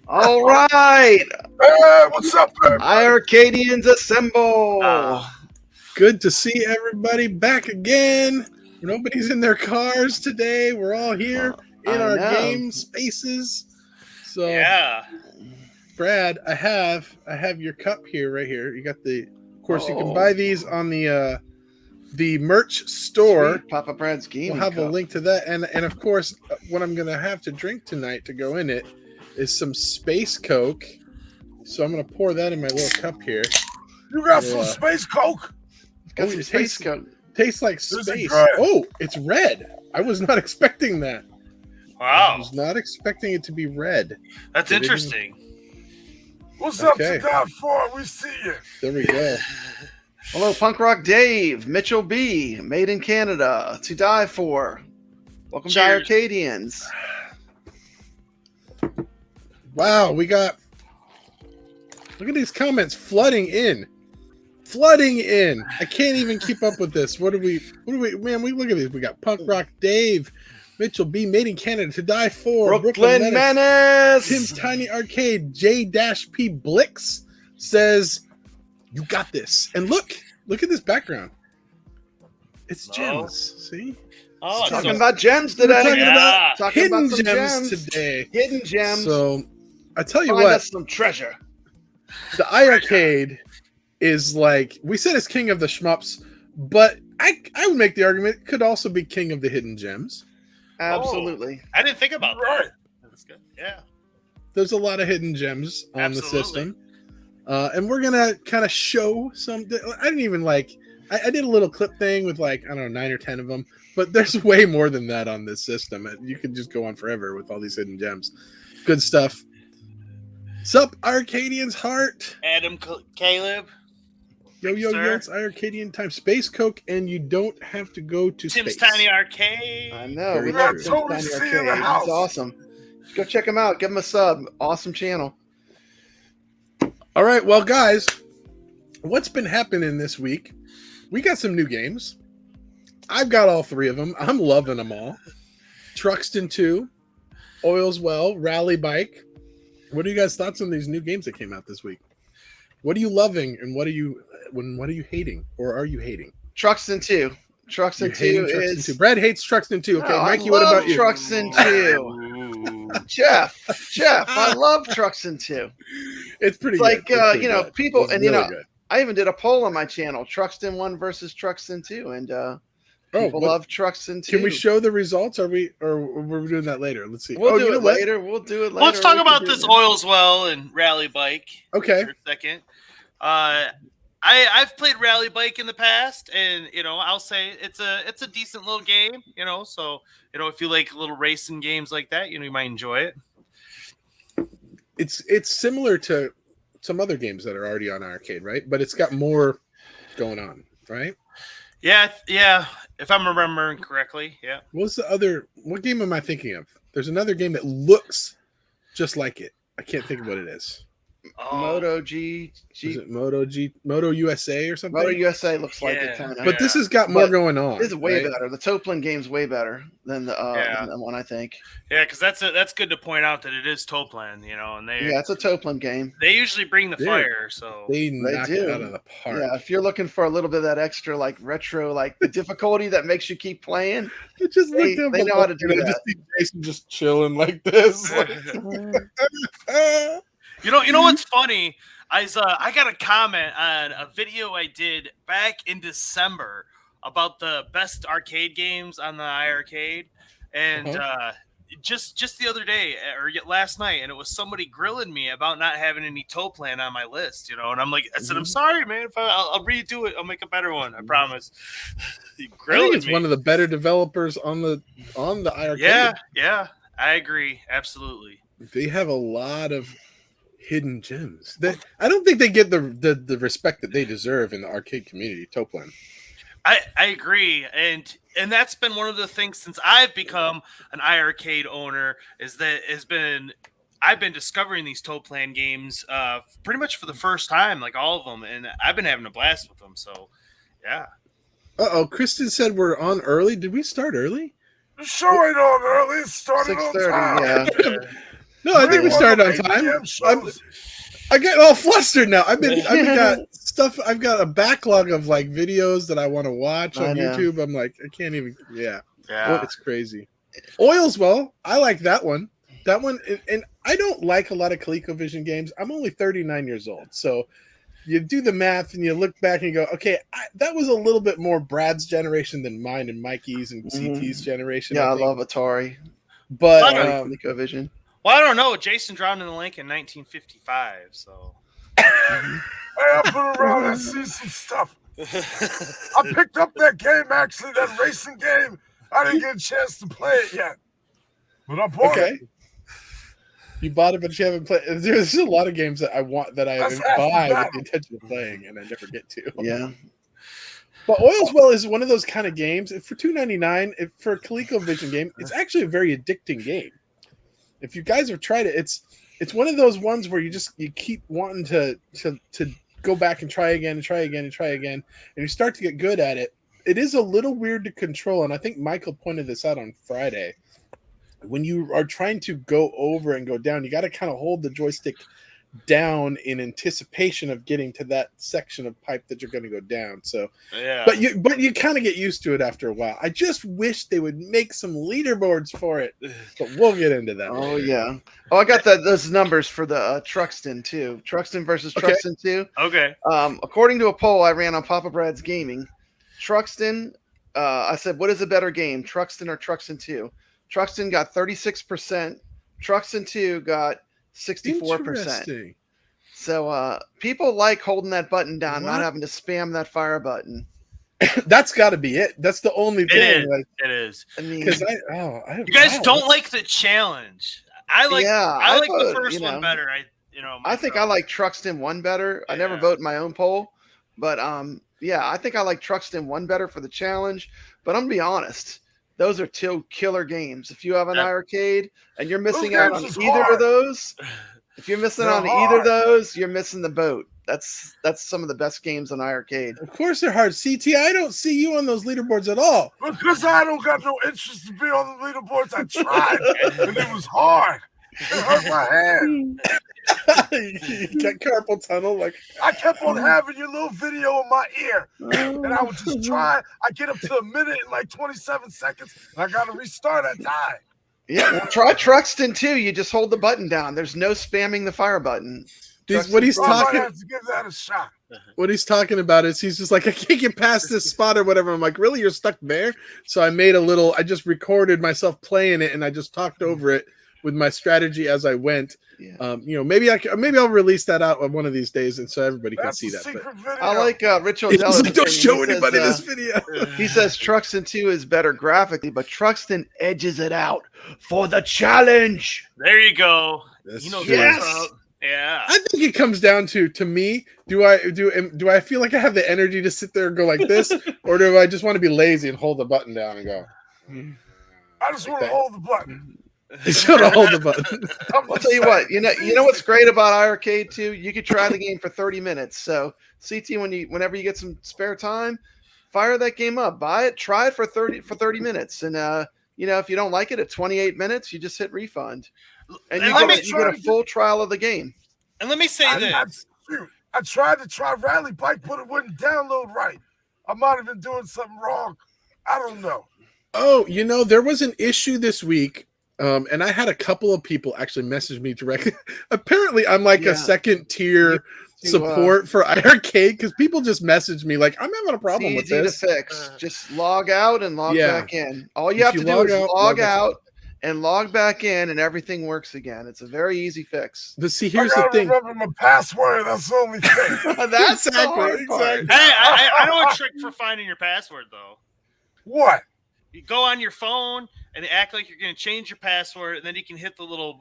All right. Hey, what's up, iiRcadians assemble. Good to see everybody back again. Nobody's in their cars today. We're all here in our game spaces. So, yeah, Brad, I have your cup here, right here. You got the. Of course, you can buy these on the merch store. Sweet Papa Brad's game. We'll have a link to that, and of course, what I'm gonna have to drink tonight to go in it is some Space Coke. So I'm gonna pour that in my little cup here. You got some Space Coke? Got some Space Coke. Tastes like space. Oh, it's red. I was not expecting that. Wow. I was not expecting it to be red. That's interesting. What's up to God for? We see you. There we go. Hello, Punk Rock Dave, Mitchell B, made in Canada, to die for. Welcome to iiRcadians. Wow, we got. Look at these comments flooding in. I can't even keep up with this. What do we man, we look at these. We got Punk Rock Dave, Mitchell B, made in Canada, to die for. Brooklyn Menace. Tim's Tiny Arcade, J-P Blix says, "You got this." And look at this background. It's gems. See? Oh, talking about gems today. Talking about hidden gems today. Hidden gems. So I tell you Find what, us some treasure. The iiRcade is like, we said it's king of the shmups, but I would make the argument it could also be king of the hidden gems. Absolutely. I didn't think about that. That's good. Yeah. There's a lot of hidden gems on the system. And we're gonna kind of show some. I didn't even like. I did a little clip thing with like, I don't know, 9 or 10 of them, but there's way more than that on this system. You could just go on forever with all these hidden gems. Good stuff. Sup, iiRcadians heart. Adam Caleb. Yo, it's iiRcadian time. Space Coke, and you don't have to go to Tim's space. Tiny Arcade. I know. Very We love true. Tim's Tiny Arcade. He's awesome. Go check him out. Give him a sub. Awesome channel. All right, well, guys, what's been happening this week? We got some new games. I've got all 3 of them. I'm loving them all. Truxton 2, Oil's Well, Rally Bike. What are you guys' thoughts on these new games that came out this week? What are you loving, and what are you hating, or are you hating? Truxton 2. Truxton 2 is. 2. Brad hates Truxton 2. Okay, no, Mikey, what about you? Truxton 2. Jeff, I love Truxton 2. It's pretty good. Like, you know, good. people, it's and really you know, good. I even did a poll on my channel, Truxton 1 versus Truxton 2, and people love Truxton 2. Can we show the results? Or we're doing that later? Let's see. We'll do it later. We'll do it later. Let's talk about this Oil's Well and Rally Bike. Okay. For a second. I've played Rally Bike in the past, and you know, I'll say it's a decent little game. You know, so you know, if you like little racing games like that, you know, you might enjoy it. It's similar to some other games that are already on iiRcade, right? But it's got more going on, right? Yeah. If I'm remembering correctly, yeah. What game am I thinking of? There's another game that looks just like it. I can't think of what it is. Moto G. Is it Moto USA or something? Moto USA looks like it kind of. But this has got more going on. This is way better. The Toplin game's way better than the one, I think. Yeah, because that's good to point out that it is Toplin, you know, and it's a Toplin game. They usually bring the fire, so they knock it out of the park. Yeah, if you're looking for a little bit of that extra like retro, like the difficulty that makes you keep playing, they know how to do that. Just see Jason just chilling like this. You know what's funny? I got a comment on a video I did back in December about the best arcade games on the iiRcade, and just the other day or last night, and it was somebody grilling me about not having any Toplan on my list, you know, and I'm like, I said, I'm sorry, man. If I'll redo it, I'll make a better one. I promise. I think it's one of the better developers on the iiRcade. Yeah. I agree. Absolutely. They have a lot of hidden gems. I don't think they get the respect that they deserve in the arcade community. Toplan. I agree, and that's been one of the things since I've become an iiRcade owner is that I've been discovering these Toplan games pretty much for the first time, like all of them, and I've been having a blast with them. So, yeah. Kristen said we're on early. Did we start early? The show ain't on early. It started on 6:30. time. Yeah. No, I think we started on time. I get all flustered now. I've got stuff. I've got a backlog of like videos that I want to watch on YouTube. I'm like, I can't even. Yeah. Well, it's crazy. Oils, well, I like that one. That one, and I don't like a lot of ColecoVision games. I'm only 39 years old, so you do the math and you look back and you go, okay, that was a little bit more Brad's generation than mine and Mikey's and CT's generation. Yeah, I love Atari, but ColecoVision. Well, I don't know. Jason drowned in the lake in 1955, so. Hey, I've been around and seen some stuff. I picked up that game, actually, that racing game. I didn't get a chance to play it yet, but I bought it. You bought it, but you haven't played. There's a lot of games that I want that I buy with the intention of playing, and I never get to. Yeah. But Oils Well is one of those kind of games. For $2.99 for a ColecoVision game, it's actually a very addicting game. If you guys have tried it, it's one of those ones where you keep wanting to go back and try again and try again and try again, and you start to get good at it. It is a little weird to control, and I think Michael pointed this out on Friday. When you are trying to go over and go down, you got to kind of hold the joystick down in anticipation of getting to that section of pipe that you're going to go down. So, yeah. But you kind of get used to it after a while. I just wish they would make some leaderboards for it, but we'll get into that. Oh later. yeah. Oh, I got those numbers for the Truxton too. Truxton versus Truxton 2. Okay. According to a poll I ran on Papa Brad's Gaming, Truxton. I said, what is a better game, Truxton or Truxton 2? Truxton got 36%. Truxton 2 got 64%. So people like holding that button down, not having to spam that fire button. That's got to be it. That's the only thing. It is. I mean, you guys don't like the challenge. I like the first one better. I think I like Truxton 1 better. I never vote in my own poll, but I think I like Truxton 1 better for the challenge. But I'm gonna be honest. Those are two killer games. If you have an iiRcade and you're missing out on either of those, you're missing the boat. That's some of the best games on iiRcade. Of course they're hard. CT, I don't see you on those leaderboards at all. Because I don't got no interest to be on the leaderboards. I tried, and it was hard. It hurt my hand. You got carpal tunnel. Like I kept on having your little video in my ear, and I would just try. I get up to a minute in like 27 seconds, and I got to restart that time. Yeah, well, try Truxton too. You just hold the button down. There's no spamming the fire button. What he's talking. I have to give that a shot. What he's talking about is he's just like, I can't get past this spot or whatever. I'm like, really? You're stuck there? So I just recorded myself playing it, and I just talked over it with my strategy as I went. Yeah. Maybe I'll release that out on one of these days, and so everybody can see that. But I like Rich O'Dell's. Like, don't show anybody this video. He says Truxton 2 is better graphically, but Truxton edges it out for the challenge. There you go. Yes. Yeah. I think it comes down to me. Do I feel like I have the energy to sit there and go like this, or do I just want to be lazy and hold the button down and go? I just want to hold the button. Hold the button. I'll tell you what. You know what's great about iiRcade too? You could try the game for 30 minutes. So CT, whenever you get some spare time, fire that game up, buy it, try it for 30 minutes, and if you don't like it at 28 minutes, you just hit refund, and you get a full trial of the game. And let me say this: I tried to try Rally Bike, but it wouldn't download right. I might have been doing something wrong. I don't know. Oh, there was an issue this week. And I had a couple of people actually message me directly. Apparently, I'm like a second tier support for iiRcade because people just message me like, I'm having a problem with this. Easy to fix. Just log out and log back in. All you have to do is log out and log back in, and everything works again. It's a very easy fix. But see, here's the thing. Remember my password. That's the only thing. That's exactly. Hey, I know a trick for finding your password though. What? You go on your phone and they act like you're going to change your password, and then you can hit the little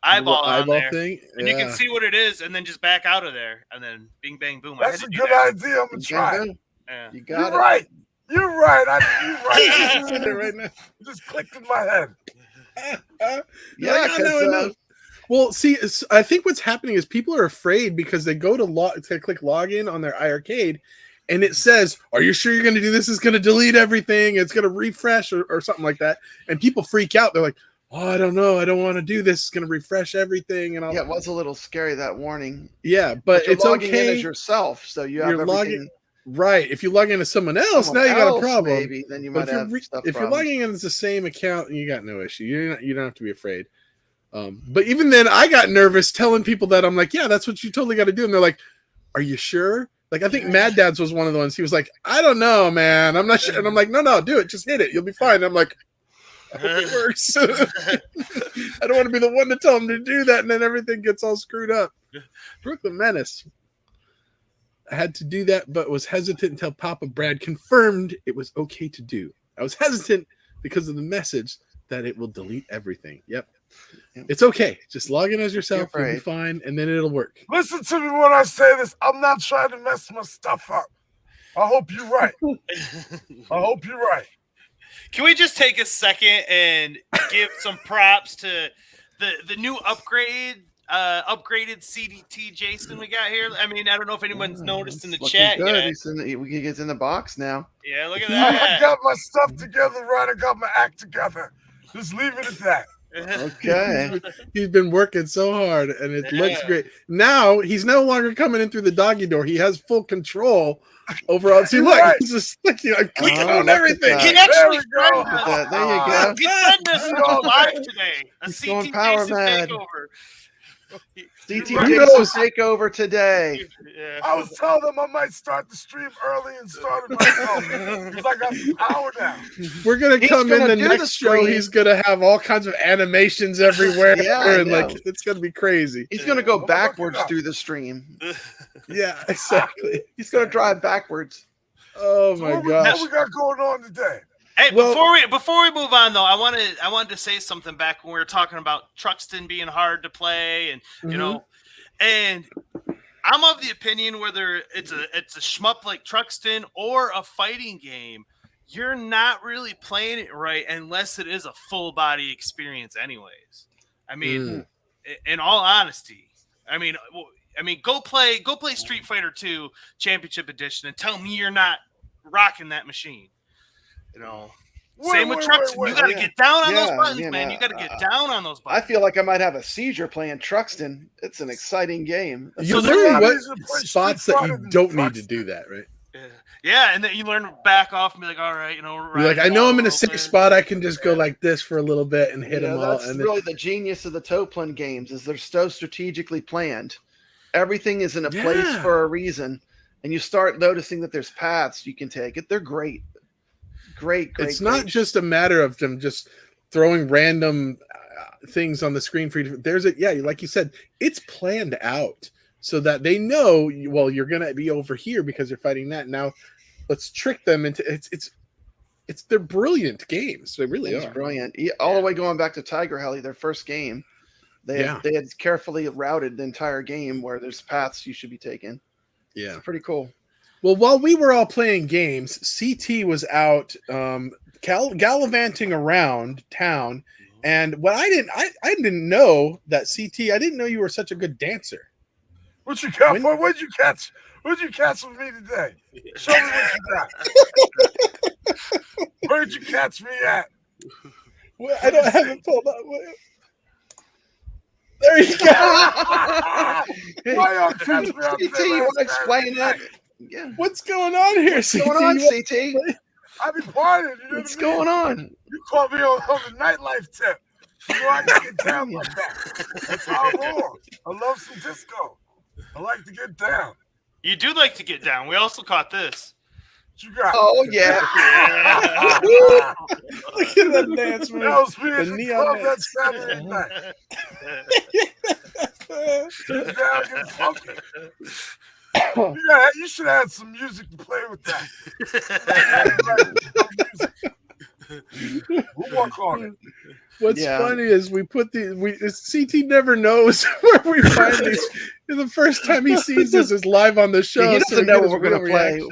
eyeball on there, thing, and you can see what it is, and then just back out of there, and then bing, bang, boom. That's a good idea. I'm gonna try it. Yeah. You got You're it. right. You're right. You're right. I'm doing it right now. It just clicked in my head. Yeah, because well, see, I think what's happening is people are afraid because they go to click login on their iiRcade, and it says, "Are you sure you're going to do this? It's going to delete everything. It's going to refresh or something like that." And people freak out. They're like, "Oh, I don't know. I don't want to do this. It's going to refresh everything." And it was a little scary, that warning. Yeah, but you're it's logging okay in as yourself, so you have everything. Right. If you log into someone else, now you got a problem. Maybe then you might have stuff. If you're logging in as the same account, you got no issue. You don't have to be afraid. But even then, I got nervous telling people that. I'm like, yeah, that's what you totally got to do. And they're like, are you sure? Like, I think Mad Dad's was one of the ones. He was like, I don't know, man. I'm not sure. And I'm like, no, do it. Just hit it. You'll be fine. And I'm like, I hope it works. I don't want to be the one to tell him to do that, and then everything gets all screwed up. Brooklyn Menace. I had to do that, but was hesitant until Papa Brad confirmed it was okay to do. I was hesitant because of the message that it will delete everything. Yep. It's okay. Just log in as yourself. You'll be fine, and then it'll work. Listen to me when I say this. I'm not trying to mess my stuff up. I hope you're right. I hope you're right. Can we just take a second and give some props to the new upgraded CDT Jason we got here? I mean, I don't know if anyone's noticed in the chat yet. He's in the box now. Yeah, look at that. I got my stuff together right. I got my act together. Just leave it at that. Okay. He's been working so hard, and it looks great. Now he's no longer coming in through the doggy door. He has full control over all. See, look, he's just clicking on everything. He actually there you go. He sent us live today. A CT power Jason mad. takeover. CT Jason takeover today. Yeah. I was telling them I might start the stream early and start it myself because I got the power now. We're gonna come in the next show. He's gonna have all kinds of animations everywhere, and like it's gonna be crazy. He's gonna go backwards through the stream. Yeah, exactly. He's gonna drive backwards. Oh my gosh! What we got going on today? Hey, before we move on though, I wanted to say something back when we were talking about Truxton being hard to play, and you know, and I'm of the opinion whether it's a shmup like Truxton or a fighting game, you're not really playing it right unless it is a full body experience, anyways. I mean, in all honesty, I mean, go play Street Fighter 2 Championship Edition and tell me you're not rocking that machine. You know, same with Truxton. You got to get down on those buttons, man. You got to get down on those buttons. I feel like I might have a seizure playing Truxton. It's an exciting game. You learn what spots that you don't need to do that, right? Yeah, and then you learn to back off and be like, all right, you know, you're like, I know I'm in a safe spot. I can just go like this for a little bit and hit them all. That's really the genius of the Toplin games is they're so strategically planned. Everything is in a place for a reason, and you start noticing that there's paths you can take. They're great. Great. It's not just a matter of them just throwing random things on the screen for you. There's like you said, it's planned out so that they know, well, you're going to be over here because you're fighting that. Now let's trick them into they're brilliant games. They really are brilliant. All the way going back to Tiger Heli, their first game, they had carefully routed the entire game where there's paths you should be taking. Yeah. It's pretty cool. Well, while we were all playing games, CT was out gallivanting around town, and what I didn't know that CT. I didn't know you were such a good dancer. What you got? What'd you catch? What'd you catch with me today? Show me what you got. Where'd you catch me at? Well, I don't have it pulled up. There you go. Why y'all catch me up CT, you want to explain that? Yeah. What's going on here, What's going on, CT? I be partying. What's going on? You caught me on the nightlife tip. You know, I can get down like that. That's how I roll. I love some disco. I like to get down. You do like to get down. We also caught this. What you got? Oh, yeah. Look at that dance, man. That was me The at the neon club that dance. Saturday night. Get down, get funky. You should have had some music to play with that. We'll work on it. What's funny is we put CT never knows where we find these. The first time he sees this is live on the show. He doesn't know what we're going to play.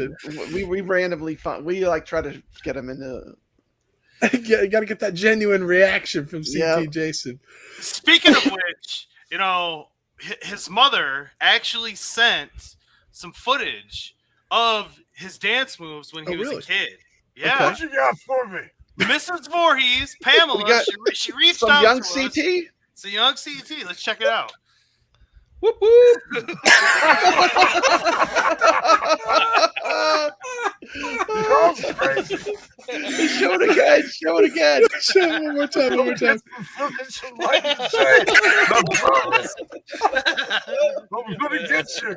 We randomly find. We like try to get him into. You got to get that genuine reaction from CT Jason. Speaking of which, you know, his mother actually sent some footage of his dance moves when he was a kid. Yeah. What you got for me? Mrs. Voorhees, Pamela, she reached out young to CT. us. It's a young CT. Let's check it out. Whoop whoop. Crazy. Show it again. Show it again. Show it one more time. One more time. I'm gonna get you.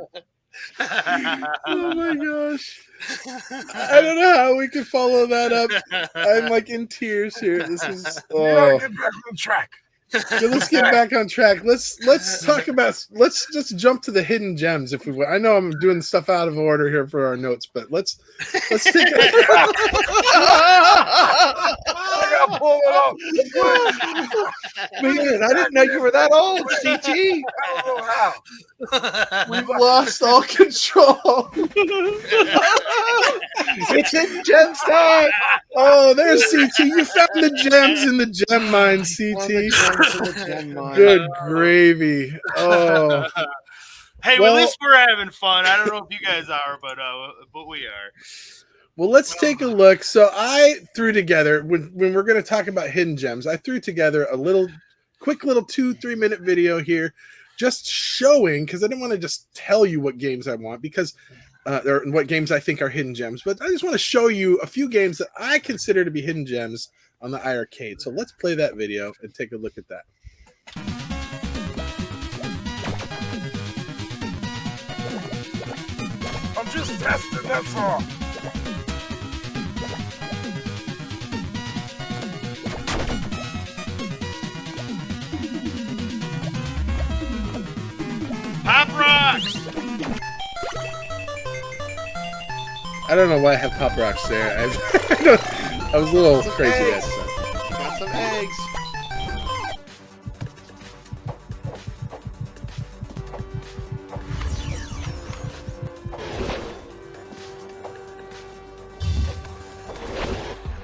Oh my gosh. I don't know how we can follow that up. I'm like in tears here. This is Get back on track. So let's get back on track. Let's talk about just jump to the hidden gems if we will. I know I'm doing stuff out of order here for our notes, but let's take I gotta pull it off. Man, I didn't know you were that old, CT. I don't know how. We've lost all control. It's hidden gems time. Oh, there's CT. You found the gems in the gem mine, CT. Good gravy. Oh. Hey, well, at least we're having fun. I don't know if you guys are, but we are. Well, let's take a look. So I threw together, when we're going to talk about hidden gems, I threw together a quick little 2-3 minute video here, just showing, because I didn't want to just tell you what games I want, because or what games I think are hidden gems, but I just want to show you a few games that I consider to be hidden gems on the iiRcade. So let's play that video and take a look at that. I'm just testing, that's all. Pop rocks! I don't know why I have Pop Rocks there. I was a little crazy that stuff. Got some eggs.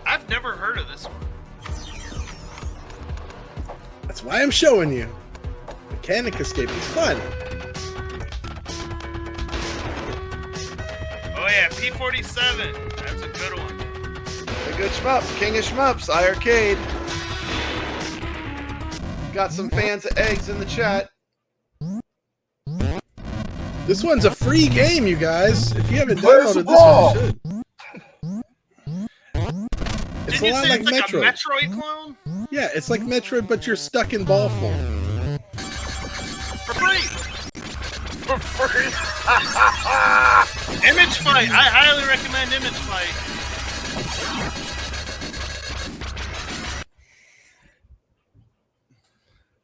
I've never heard of this one. That's why I'm showing you. Mechanic Escape is fun. Oh yeah, P47. That's a good one. A good shmup. King of shmups. iiRcade. Got some fans of eggs in the chat. This one's a free game, you guys. If you haven't Where's the downloaded this ball? one, you should. It's Didn't a lot you say like it's like Metroid. a Metroid clone? Yeah, it's like Metroid, but you're stuck in ball form. For free! For free. Image Fight. I highly recommend Image Fight.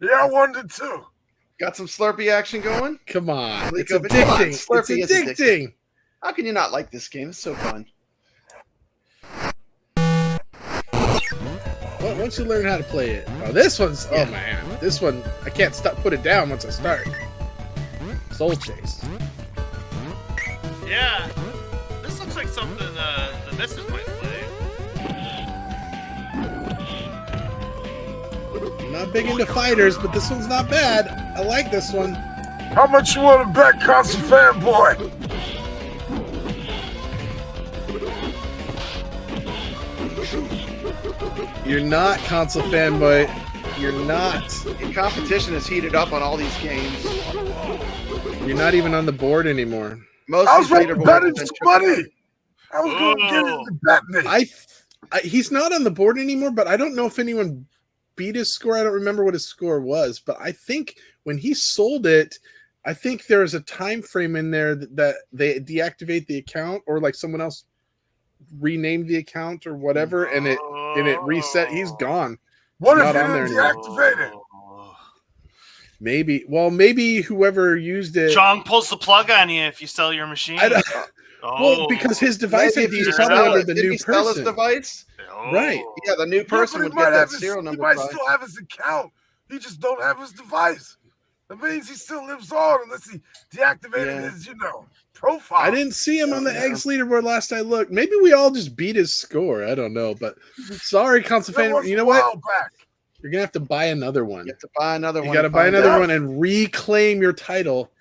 Yeah, I wanted to. Got some Slurpee action going. Come on. It's Come on, addicting. It's Slurpee is addicting. How can you not like this game? It's so fun. Well, once you learn how to play it. Oh, this one's... Oh, man. This one, I can't put it down once I start. Soul Chase. Yeah. This looks like something the missus might play. I'm not big into fighters, but this one's not bad. I like this one. How much you want to bet, Constant Fanboy? You're not, Console Fanboy. You're not. The competition is heated up on all these games. You're not even on the board anymore. Most I of was these ready to leaderboards bet have him been some money. I was going to get him to bet me. He's not on the board anymore, but I don't know if anyone beat his score. I don't remember what his score was, but I think when he sold it, I think there was a time frame in there that they deactivate the account, or like someone else renamed the account or whatever, and it reset. He's gone. What He's if not he on there didn't anymore. deactivate it? Maybe. Well, maybe whoever used it. Chong pulls the plug on you if you sell your machine. Well, because his device Maybe ID if is you probably sell under it, the didn't new he sell his person. device? Right. Yeah, the new person but would he get might that have his, serial he number. might probably. still have his account. He just don't have his device. That means he still lives on unless he deactivated his, profile. I didn't see him on the Yeah. eggs leaderboard last I looked. Maybe we all just beat his score. I don't know, but sorry, console That fan. was You know a what? while back. You're gonna have to buy another one. You have to buy another You one. got to and buy find another out. one and reclaim your title.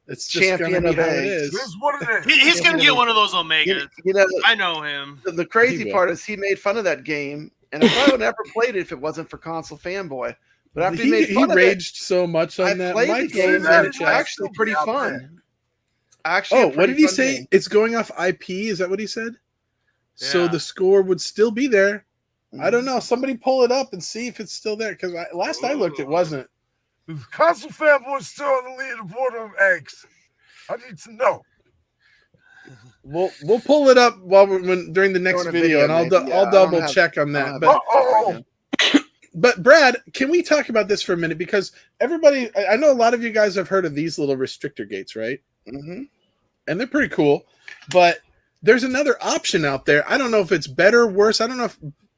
It's just Champion gonna be of how it eggs. is. This is what it is. He's gonna get one of those Omegas. You know, I know him. the crazy He will. part is he made fun of that game, and I probably would never played it if it wasn't for Console Fanboy. But after he made fun of it, raged so much on I that. played the Michael game, in the and it's chat. actually pretty Still be out fun. Actually, Oh, what did he say? Game. It's going off IP. Is that what he said? So Yeah. the score would still be there. I don't Mm-hmm. know. Somebody pull it up and see if it's still there. Because last I looked, it wasn't. Is Console Fanboy still on the leaderboard of eggs? I need to know. We'll pull it up during the next During a video, and maybe. Yeah, I'll I double don't have- check on I that. don't But have it. But Brad, can we talk about this for a minute? Because everybody, I know a lot of you guys have heard of these little restrictor gates, right? Mm-hmm. And they're pretty cool. But there's another option out there. I don't know if it's better or worse. I don't know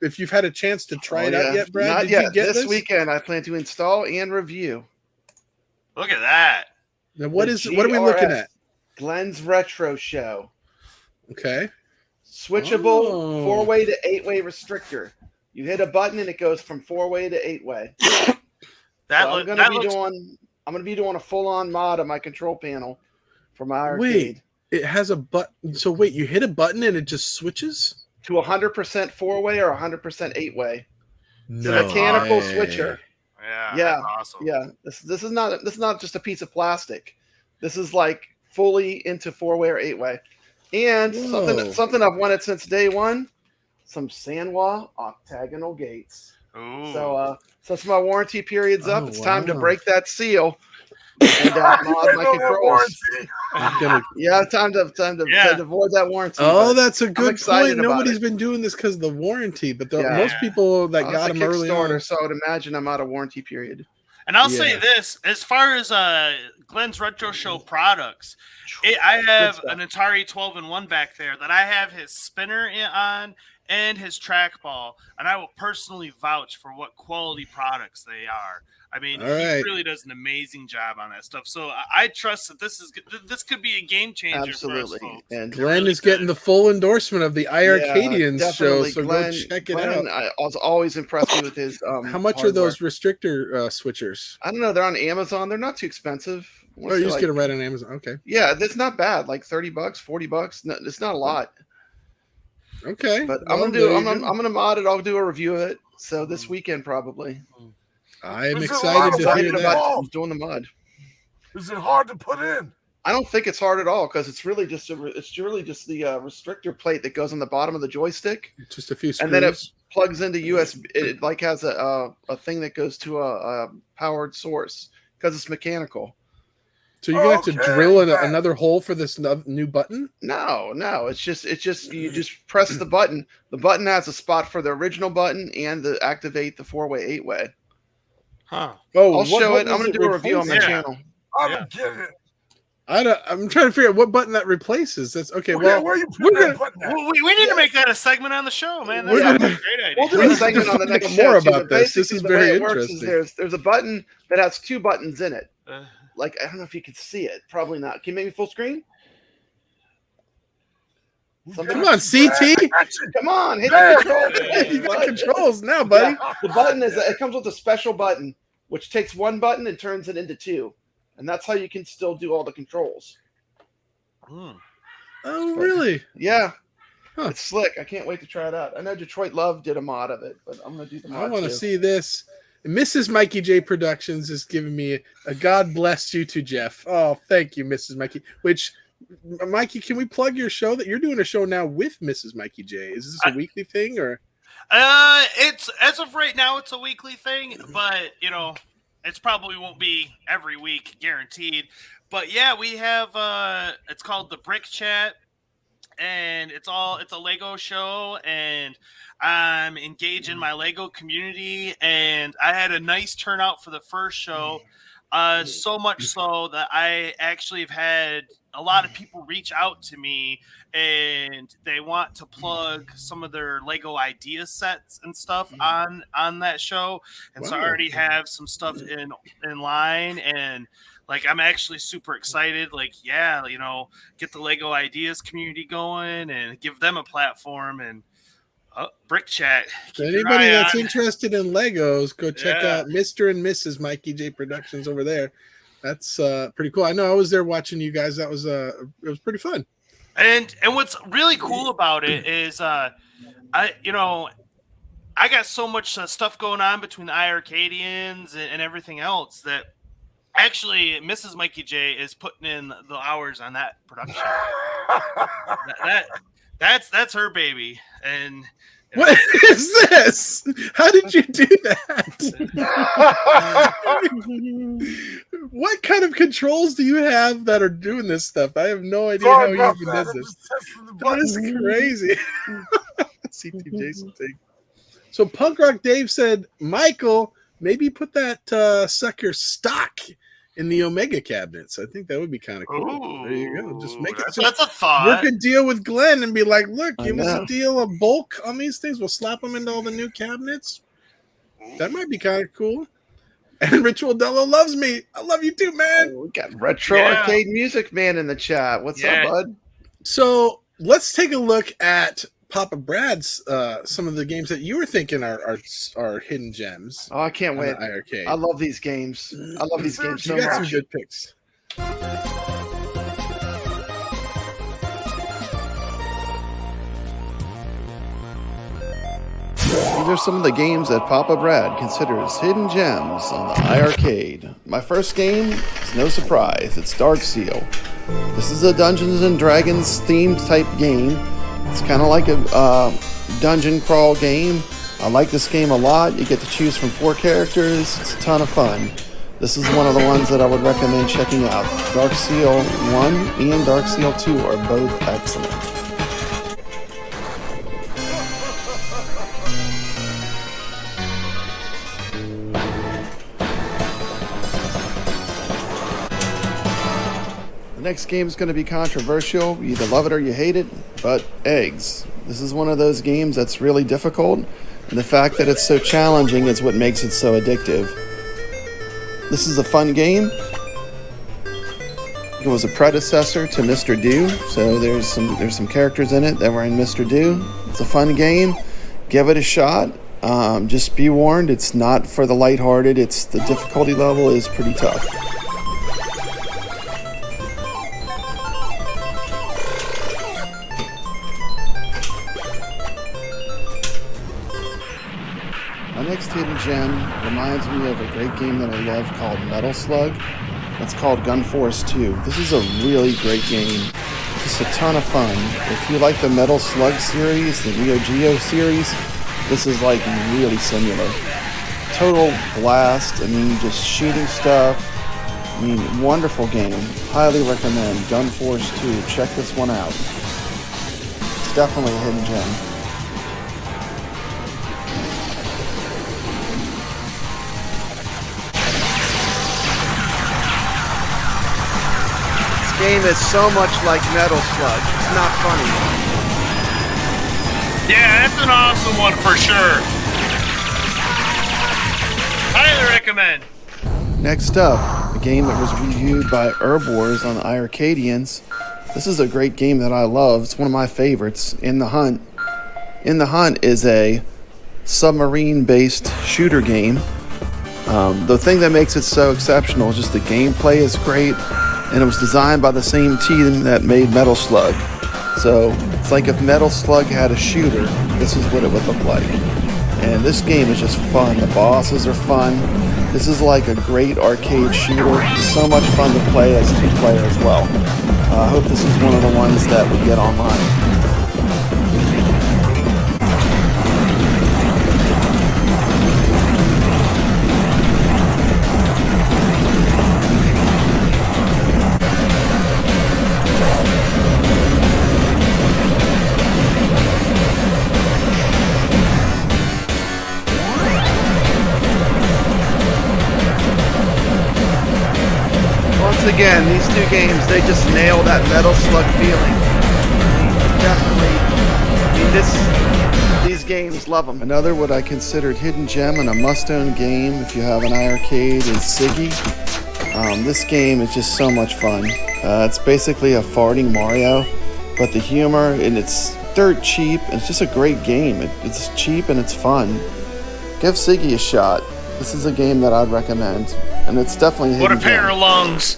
if you've had a chance to try it out yet, Brad. Not Did yet. you get this weekend, I plan to install and review. Look at that. Now, what the are we looking GRS at? Glenn's Retro Show. Okay. Switchable Oh. 4-way to 8-way restrictor. You hit a button and it goes from 4-way to 8-way. I'm gonna be doing a full-on mod of my control panel for my iiRcade. Wait, it has a button. So wait, you hit a button and it just switches? To 100% 4-way or 100% 8-way. It's No a mechanical way. switcher. Yeah. Yeah, That's awesome. Yeah, this is not just a piece of plastic. This is like fully into 4-way or 8-way. And Whoa. something I've wanted since day one, some Sanwa octagonal gates. Ooh. So since my warranty period's up, Oh, it's time to wow. break that seal and mod my controls. Yeah, time to avoid that warranty. Oh, but that's a good excited point. about Nobody's it. been doing this because of the warranty, but Yeah. most people that It's got a them early on. Kickstarter, so I would imagine I'm out of warranty period. And I'll say Yeah. this: as far as Glenn's Retro Show products, I have stuff. an Atari 12-in-1 back there that I have his spinner on and his trackball, and I will personally vouch for what quality products they are. I mean, All he right. really does an amazing job on that stuff. So I trust that this could be a game changer Absolutely. for us folks. And Glenn is getting the full endorsement of the iiRcadians show, definitely. so Glenn, go check it Glenn, out. I was always impressed me with his. How much are hardware. those restrictor switchers? I don't know. They're on Amazon. They're not too expensive. I wanna Oh, you say, just like- get it right on Amazon. Okay. Yeah, that's not bad. Like $30, $40. No, it's not a lot. Okay. But Well, I'm there you gonna mod it. I'll do a review of it. So this weekend probably. I'm Is it excited allowed to to hear Excited that. about doing the mod. Is it hard to put in? I don't think it's hard at all because it's really just the restrictor plate that goes on the bottom of the joystick, Just a few screws. and then it plugs into USB. It like has a thing that goes to a powered source because it's mechanical. So you're gonna have to Okay, drill Brad. another hole for this new button? No, it's just you just press the button. The button has a spot for the original button and the activate the 4-way, 8-way. Huh. Oh, I'll show it. I'm going to do a review on my Yeah. channel. I Yeah. don't get it. I'm trying to figure out what button that replaces. That's okay. Okay, Well, where you we're put gonna- that button at? We need to make that a segment on the show, man. We're That's gonna- a great idea. We'll do We a need to segment on the find next out show more too, about but this. This basically is the way very it works is interesting. there's a button that has 2 buttons in it. Uh, Like I don't know if you can see it. Probably not. Can you make me full screen? Come on, CT. Come on, hit There. the control. You got controls now, buddy. Yeah, the button it comes with a special button which takes one button and turns it into 2, and that's how you can still do all the controls. hmm. Oh, really? Yeah, Huh. it's slick. I can't wait to try it out. I know Detroit Love did a mod of it, but I'm gonna do the mod. I want to too. see this. Mrs. Mikey J Productions is giving me a God bless you to Jeff. Oh, thank you, Mrs. Mikey. Which, Mikey, can we plug your show that you're doing a show now with Mrs. Mikey J? Is this a weekly thing or? It's as of right now, it's a weekly thing, but it's probably won't be every week, guaranteed. But yeah, we have it's called the Brick Chat, and it's a Lego show, and I'm engaging my Lego community, and I had a nice turnout for the first show. So much so that I actually have had a lot of people reach out to me and they want to plug some of their Lego idea sets and stuff on that show. And so I already have some stuff in line, and like I'm actually super excited. Like, yeah, get the Lego ideas community going and give them a platform. And Brick Chat. Anybody that's interested in Legos, go check out Mr. and Mrs. Mikey J Productions over there. That's pretty cool. I know I was there watching you guys. That was it was pretty fun. And what's really cool about it is I got so much stuff going on between the iiRcadians and everything else that actually Mrs. Mikey J is putting in the hours on that production. That's her baby. And what is this? How did you do that? What kind of controls do you have that are doing this stuff? I have no idea how you even does this. That is crazy. CT Jason thing. So Punk Rock Dave said, Michael, maybe put that sucker stock in the Omega cabinets. I think that would be kind of cool. Ooh, there you go. Just make it. That's a thought. Work a deal with Glenn and be like, look, give us a deal of bulk on these things. We'll slap them into all the new cabinets. That might be kind of cool. And Ritual Dello loves me. I love you too, man. We got Retro Arcade Music Man in the chat. What's up, bud? So let's take a look at Papa Brad's some of the games that you were thinking are hidden gems. Oh, I can't wait. iiRcade. I love these games. I love these games so much. You got much. some good picks. These are some of the games that Papa Brad considers hidden gems on the iiRcade. My first game is no surprise. It's Dark Seal. This is a Dungeons and Dragons themed type game. It's kind of like a dungeon crawl game. I like this game a lot. You get to choose from 4 characters. It's a ton of fun. This is one of the ones that I would recommend checking out. Dark Seal 1 and Dark Seal 2 are both excellent. The next game is going to be controversial. You either love it or you hate it, but Eggs. This is one of those games that's really difficult, and the fact that it's so challenging is what makes it so addictive. This is a fun game. It was a predecessor to Mr. Do, so there's some characters in it that were in Mr. Do. It's a fun game. Give it a shot. Just be warned, it's not for the lighthearted. The difficulty level is pretty tough. My next hidden gem reminds me of a great game that I love called Metal Slug. It's called Gun Force 2. This is a really great game. It's a ton of fun. If you like the Metal Slug series, the Neo Geo series, this is like really similar. Total blast. I mean, just shooting stuff. I mean, wonderful game. Highly recommend Gun Force 2. Check this one out. It's definitely a hidden gem. Game is so much like Metal Slug. It's not funny. Yeah, that's an awesome one for sure. Highly recommend. Next up, a game that was reviewed by Herb Wars on the iiRcadians. This is a great game that I love. It's one of my favorites. In the Hunt. In the Hunt is a submarine-based shooter game. The thing that makes it so exceptional is just the gameplay is great. And it was designed by the same team that made Metal Slug. So it's like if Metal Slug had a shooter, this is what it would look like. And this game is just fun. The bosses are fun. This is like a great arcade shooter. It's so much fun to play as 2-player as well. I hope this is one of the ones that we get online. again, these two games, they just nail that Metal Slug feeling. Definitely. These games, love them. Another what I considered hidden gem and a must-own game if you have an iiRcade is Siggy. This game is just so much fun. It's basically a farting Mario, but the humor, and it's dirt cheap. It's just a great game. It's cheap and it's fun. Give Siggy a shot. This is a game that I'd recommend, and it's definitely what a pair of lungs.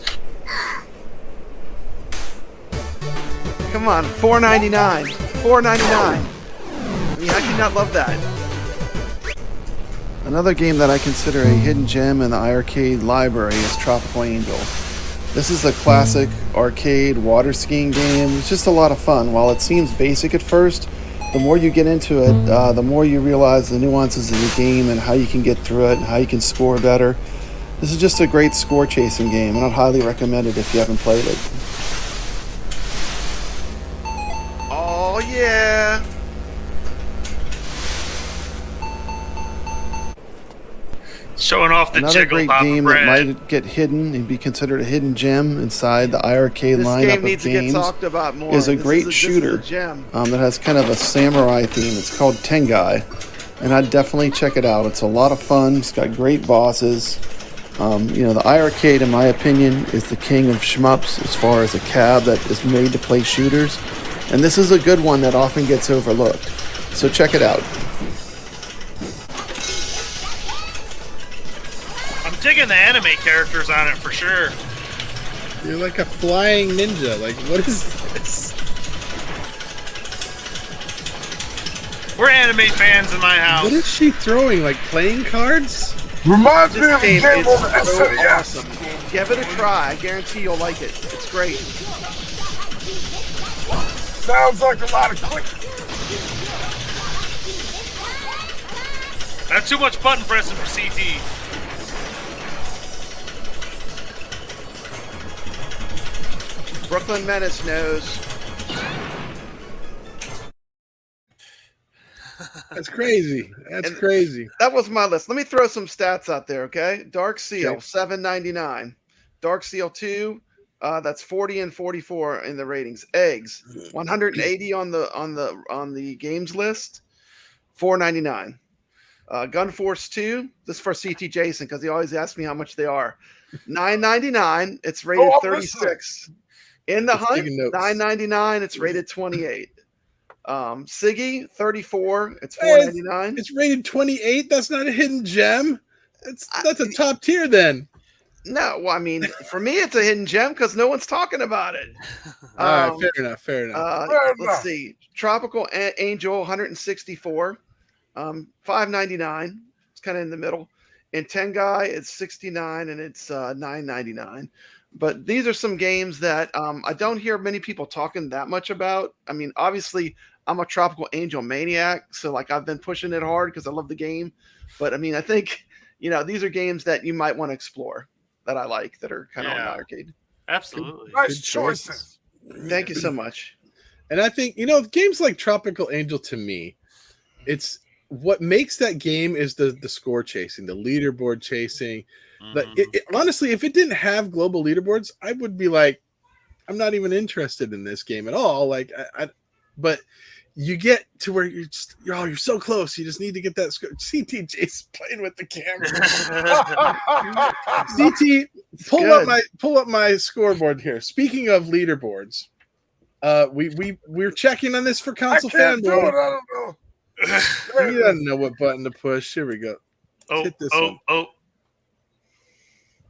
Come on, $4.99. $4.99. I mean, how can you not love that? Another game that I consider a hidden gem in the iiRcade library is Tropical Angel. This is a classic arcade water skiing game. It's just a lot of fun. While it seems basic at first, the more you get into it, the more you realize the nuances of the game and how you can get through it and how you can score better. This is just a great score chasing game, and I'd highly recommend it if you haven't played it. Oh yeah! Showing off the Another jiggle great pop game bread. that might get hidden and be considered a hidden gem inside the iiRcade lineup of games to get talked about more. is a great shooter that has kind of a samurai theme. It's called Tengai, and I'd definitely check it out. It's a lot of fun. It's got great bosses. The iiRcade, in my opinion, is the king of shmups as far as a cab that is made to play shooters, and this is a good one that often gets overlooked. So check it out. Digging the anime characters on it for sure. You're like a flying ninja. Like, what is this? We're anime fans in my house. What is she throwing? Like playing cards? Reminds me This of the game game on the is so SNES. awesome. Give it a try. I guarantee you'll like it. It's great. Sounds like a lot of click. Not too much button pressing for CT. Brooklyn Menace knows. That's crazy. That's crazy. That was my list. Let me throw some stats out there, okay? Dark Seal, Okay. $7.99. Dark Seal 2, that's 40 and 44 in the ratings. Eggs, 180 on the games list, $4.99. Gun Force 2, this is for CT Jason because he always asks me how much they are. $9.99. It's rated 36. In the Hunt, $9.99. It's rated 28. Siggy, 34. It's $4.99. It's rated 28. That's not a hidden gem. That's a top tier then. No, well, I mean, for me, it's a hidden gem because no one's talking about it. All right, fair enough. Fair enough. Let's see. Tropical Angel, 164. $5.99. It's kind of in the middle. And Tengai, it's 69 and it's $9.99. But these are some games that I don't hear many people talking that much about. I mean, obviously, I'm a Tropical Angel maniac, so like I've been pushing it hard because I love the game. But I mean, I think these are games that you might want to explore that I like that are kind of on iiRcade. Absolutely, nice choices. Thank you so much. And I think games like Tropical Angel, to me, it's what makes that game is the score chasing, the leaderboard chasing. Honestly, if it didn't have global leaderboards, I would be like, I'm not even interested in this game at all. Like, but you get to where you're so close. You just need to get that score. CT Jason playing with the camera. CT, pull up my scoreboard here. Speaking of leaderboards, we're checking on this for console fan. I don't know. He doesn't know what button to push. Here we go. Hit this one.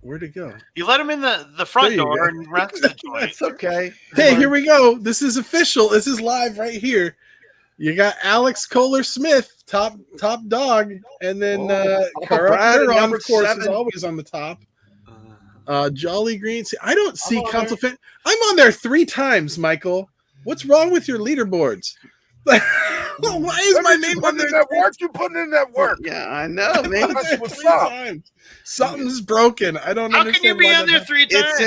Where'd it go? You let him in the front door and rest the joint. It's okay. Hey, here we go. This is official. This is live right here. You got Alex Kohler Smith, top dog, and then Brad, of course, 7. Is always on the top. Jolly Green. See, I don't see console fan. I'm on there 3 times, Michael. What's wrong with your leaderboards? Why is my name on there? You putting in that work? Yeah, I know, man. What's up? Something's broken. I don't How understand. can you be on there 3 times?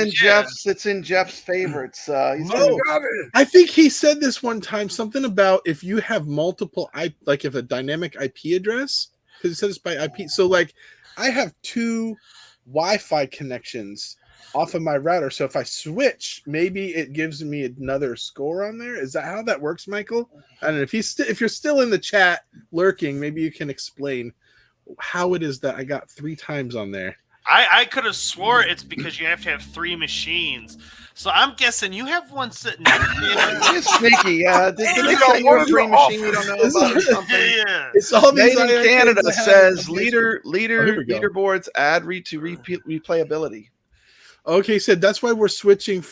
It's in Jeff's favorites. I think he said this one time, something about if you have multiple like if a dynamic IP address, because it says by IP. So like I have 2 Wi-Fi connections off of my router. So if I switch, maybe it gives me another score on there. Is that how that works, Michael? I don't know if you're still in the chat lurking, maybe you can explain how it is that I got 3 times on there. I could have swore it's because you have to have 3 machines. So I'm guessing you have one sitting next to you. It's sneaky. Did You they got send you a one in free the machine you office. don't know about or something? Yeah. It's all these Made in iiRcades Canada that have says application. Here we go. leaderboards add replayability. Okay, so that's why we're switching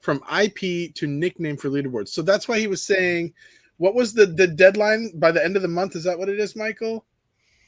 from IP to nickname for leaderboards. So that's why he was saying, what was the deadline by the end of the month? Is that what it is, Michael?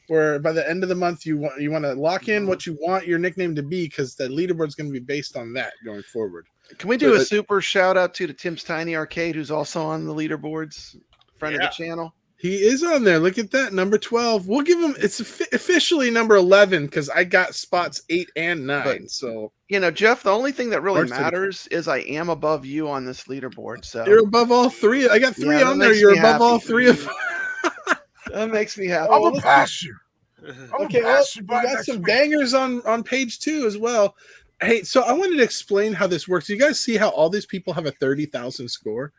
Where by the end of the month you want to lock in what you want your nickname to be, because the leaderboard is going to be based on that going forward. Can we do a super shout out to Tim's Tiny Arcade, who's also on the leaderboards, friend of the channel? He is on there. Look at that, number 12. We'll give him. It's officially number 11 because I got spots 8 and 9. But, so Jeff, the only thing that really matters is I am above you on this leaderboard. So you're above all 3. I got 3 on there. You're above all 3 of. That makes me happy. I'm gonna pass you. Okay, well, we got some bangers on page 2 as well. Hey, so I wanted to explain how this works. You guys see how all these people have a 30,000 score?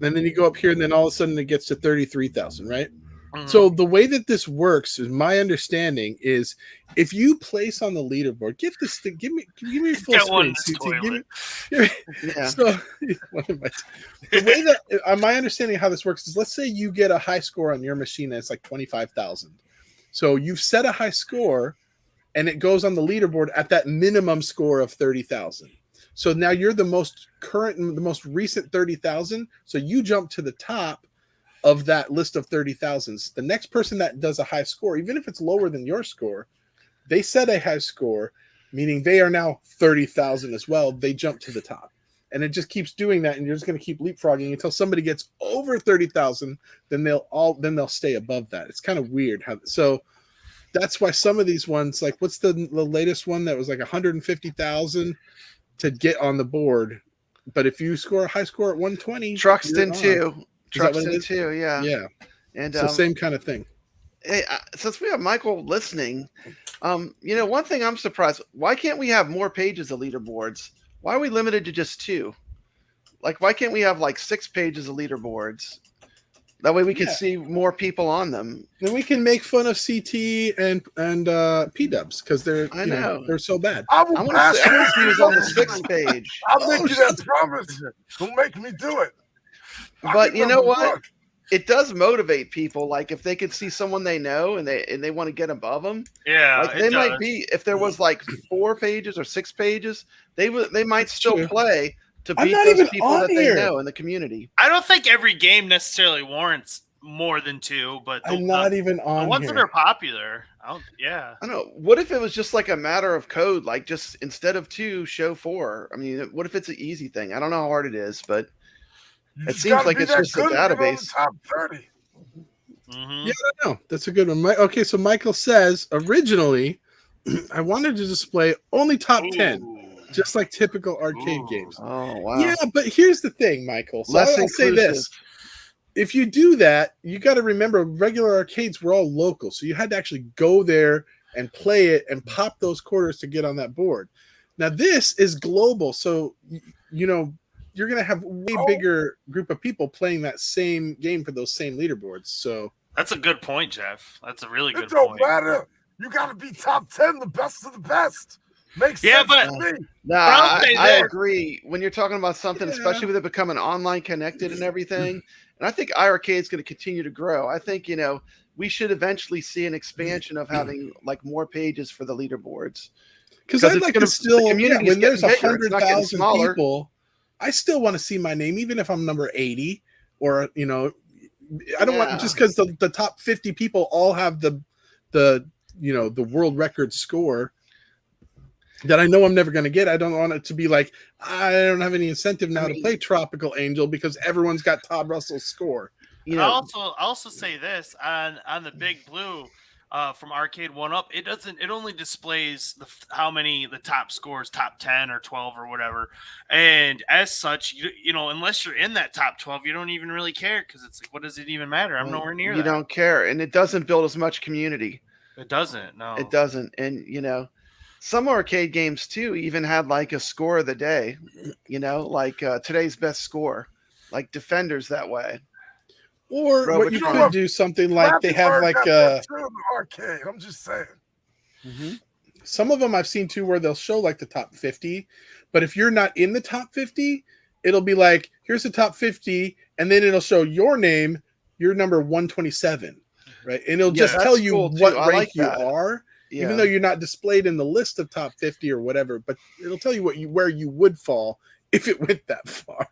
And then you go up here, and then all of a sudden it gets to 33,000, right? Mm-hmm. So the way that this works, is my understanding, is if you place on the leaderboard, give me full screen. So the way that my understanding of how this works is, let's say you get a high score on your machine that's like 25,000. So you've set a high score, and it goes on the leaderboard at that minimum score of 30,000. So now you're the most current and the most recent 30,000. So you jump to the top of that list of 30,000s. The next person that does a high score, even if it's lower than your score, they set a high score, meaning they are now 30,000 as well. They jump to the top. And it just keeps doing that, and you're just going to keep leapfrogging until somebody gets over 30,000. Then they'll stay above that. It's kind of weird so that's why some of these ones, like what's the latest one that was like 150,000 to get on the board, but if you score a high score at 120, Truxton 2, yeah, and so same kind of thing. Hey, since we have Michael listening, one thing I'm surprised, why can't we have more pages of leaderboards? Why are we limited to just 2? Like, why can't we have like 6 pages of leaderboards? That way we can see more people on them. Then we can make fun of CT and P-dubs because they're they're so bad. I want to see who's on the 6th page. I'll make you that promise. Don't make me do it. But you know what? It does motivate people. Like if they could see someone they know and they want to get above them. Yeah, like they might be. If there was like 4 pages or 6 pages, they might still play to beat those people that they know in the community. I don't think every game necessarily warrants more than 2, but I'm not even on the ones here. that are popular. I don't know. What if it was just like a matter of code? Like just instead of 2, show 4. I mean, what if it's an easy thing? I don't know how hard it is, but it seems like it's just a database. Top 30. Mm-hmm. Yeah, I don't know. That's a good one. Okay, so Michael says originally I wanted to display only top 10. Just like typical arcade games. Oh, wow. Yeah, but here's the thing, Michael. So I'll say this. If you do that, you got to remember regular arcades were all local. So you had to actually go there and play it and pop those quarters to get on that board. Now, this is global. So, you're going to have a way bigger group of people playing that same game for those same leaderboards. So that's a good point, Jeff. That's a really good point. It don't matter. You got to be top 10, the best of the best. Makes sense to me. I agree. When you're talking about something, especially with it becoming online connected and everything, and I think iiRcade is going to continue to grow. I think, we should eventually see an expansion of having like more pages for the leaderboards. Because I'd like to still, when there's 100,000 people, I still want to see my name, even if I'm number 80 or, I don't want, just because the top 50 people all have the world record score that I know I'm never going to get. I don't want it to be like, I don't have any incentive now to play Tropical Angel because everyone's got Todd Russell's score. I'll also say this on the Big Blue from Arcade 1-Up, it only displays the top scores, top 10 or 12 or whatever. And as such, unless you're in that top 12, you don't even really care because it's like, what does it even matter? I'm nowhere near that. You don't care. And it doesn't build as much community. It doesn't. No, it doesn't. And, some arcade games too even had like a score of the day, like today's best score, like Defenders that way. Or what you Robotron. could do something like they have like the arcade. I'm just saying. Some of them I've seen too where they'll show like the top 50, but if you're not in the top 50, it'll be like, here's the top 50, and then it'll show your name, you're number 127, right? And it'll just tell you cool what rank like you that. are, Yeah. even though you're not displayed in the list of top 50 or whatever, but it'll tell you where you would fall if it went that far.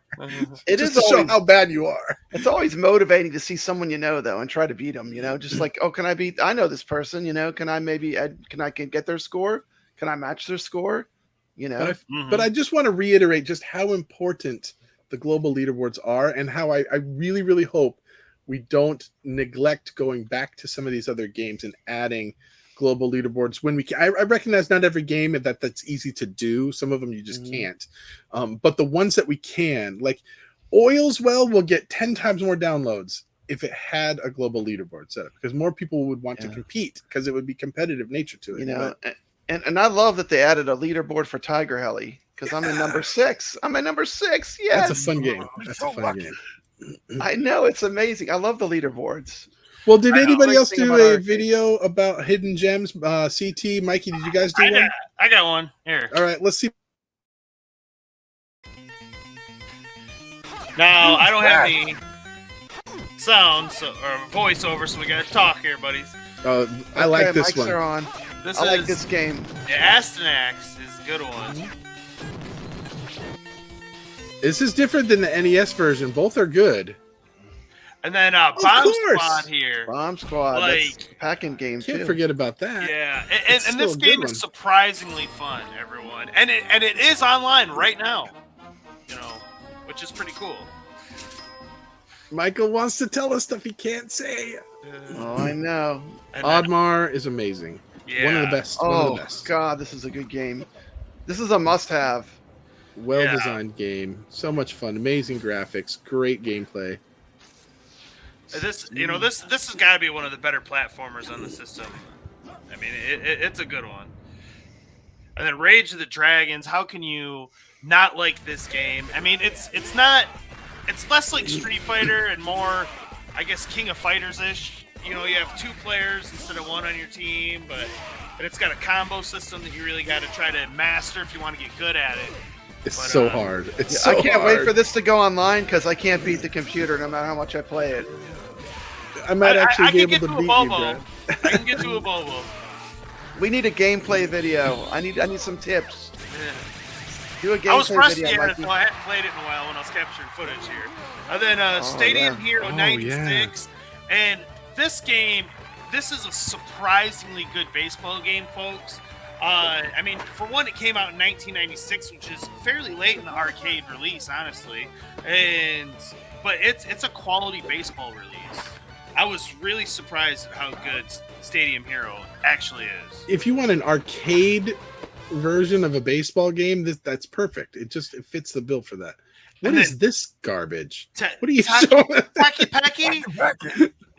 It just is to show always, how bad you are. It's always motivating to see someone though and try to beat them. Just like, oh, can I know this person? Can I get their score? Can I match their score? But I just want to reiterate just how important the global leaderboards are, and how I really, really hope we don't neglect going back to some of these other games and adding global leaderboards when we can. I recognize not every game that's easy to do. Some of them you just can't. But the ones that we can, like Oil's Well, will get 10 times more downloads if it had a global leaderboard setup, because more people would want to compete, because it would be competitive nature to it. And I love that they added a leaderboard for Tiger Heli, because I'm in number 6. I'm at number 6. Yes. That's a fun game. That's a fun game. I know, it's amazing. I love the leaderboards. Well, did anybody else do a arcade. video about hidden gems? CT, Mikey, did you guys do one? I got one here. All right, let's see. Now, I don't have any sound or voiceover, so we gotta talk here, buddies. I like this mics one. Are on. I like this game. Yeah, Astanax is a good one. This is different than the NES version. Both are good. And then Bomb Squad here. Bomb Squad. That's a packing game too. Can't forget about that. Yeah, and this game is surprisingly fun, everyone. And it is online right now. Which is pretty cool. Michael wants to tell us stuff he can't say. Oh, I know. Oddmar is amazing. Yeah. One of the best. Oh, one of the best. God, this is a good game. This is a must-have. Well-designed game. So much fun. Amazing graphics. Great gameplay. This has got to be one of the better platformers on the system. I mean, it's a good one. And then Rage of the Dragons. How can you not like this game? I mean, it's less like Street Fighter and more, I guess, King of Fighters-ish. You have 2 players instead of 1 on your team, but it's got a combo system that you really got to try to master if you want to get good at it. It's so hard. I can't wait for this to go online, because I can't beat the computer no matter how much I play it. I might actually be able to beat you, Brad. I can get to a Bobo. We need a gameplay video. I need some tips. Yeah. Do a gameplay I was rusty video. here, so I hadn't played it in a while when I was capturing footage here. And then Stadium Hero 96. And this is a surprisingly good baseball game, folks. I mean, for one, it came out in 1996, which is fairly late in the arcade release, honestly. But it's a quality baseball release. I was really surprised at how good Stadium Hero actually is. If you want an arcade version of a baseball game, that's perfect. It fits the bill for that. What is this garbage? What are you showing? Packy Packy?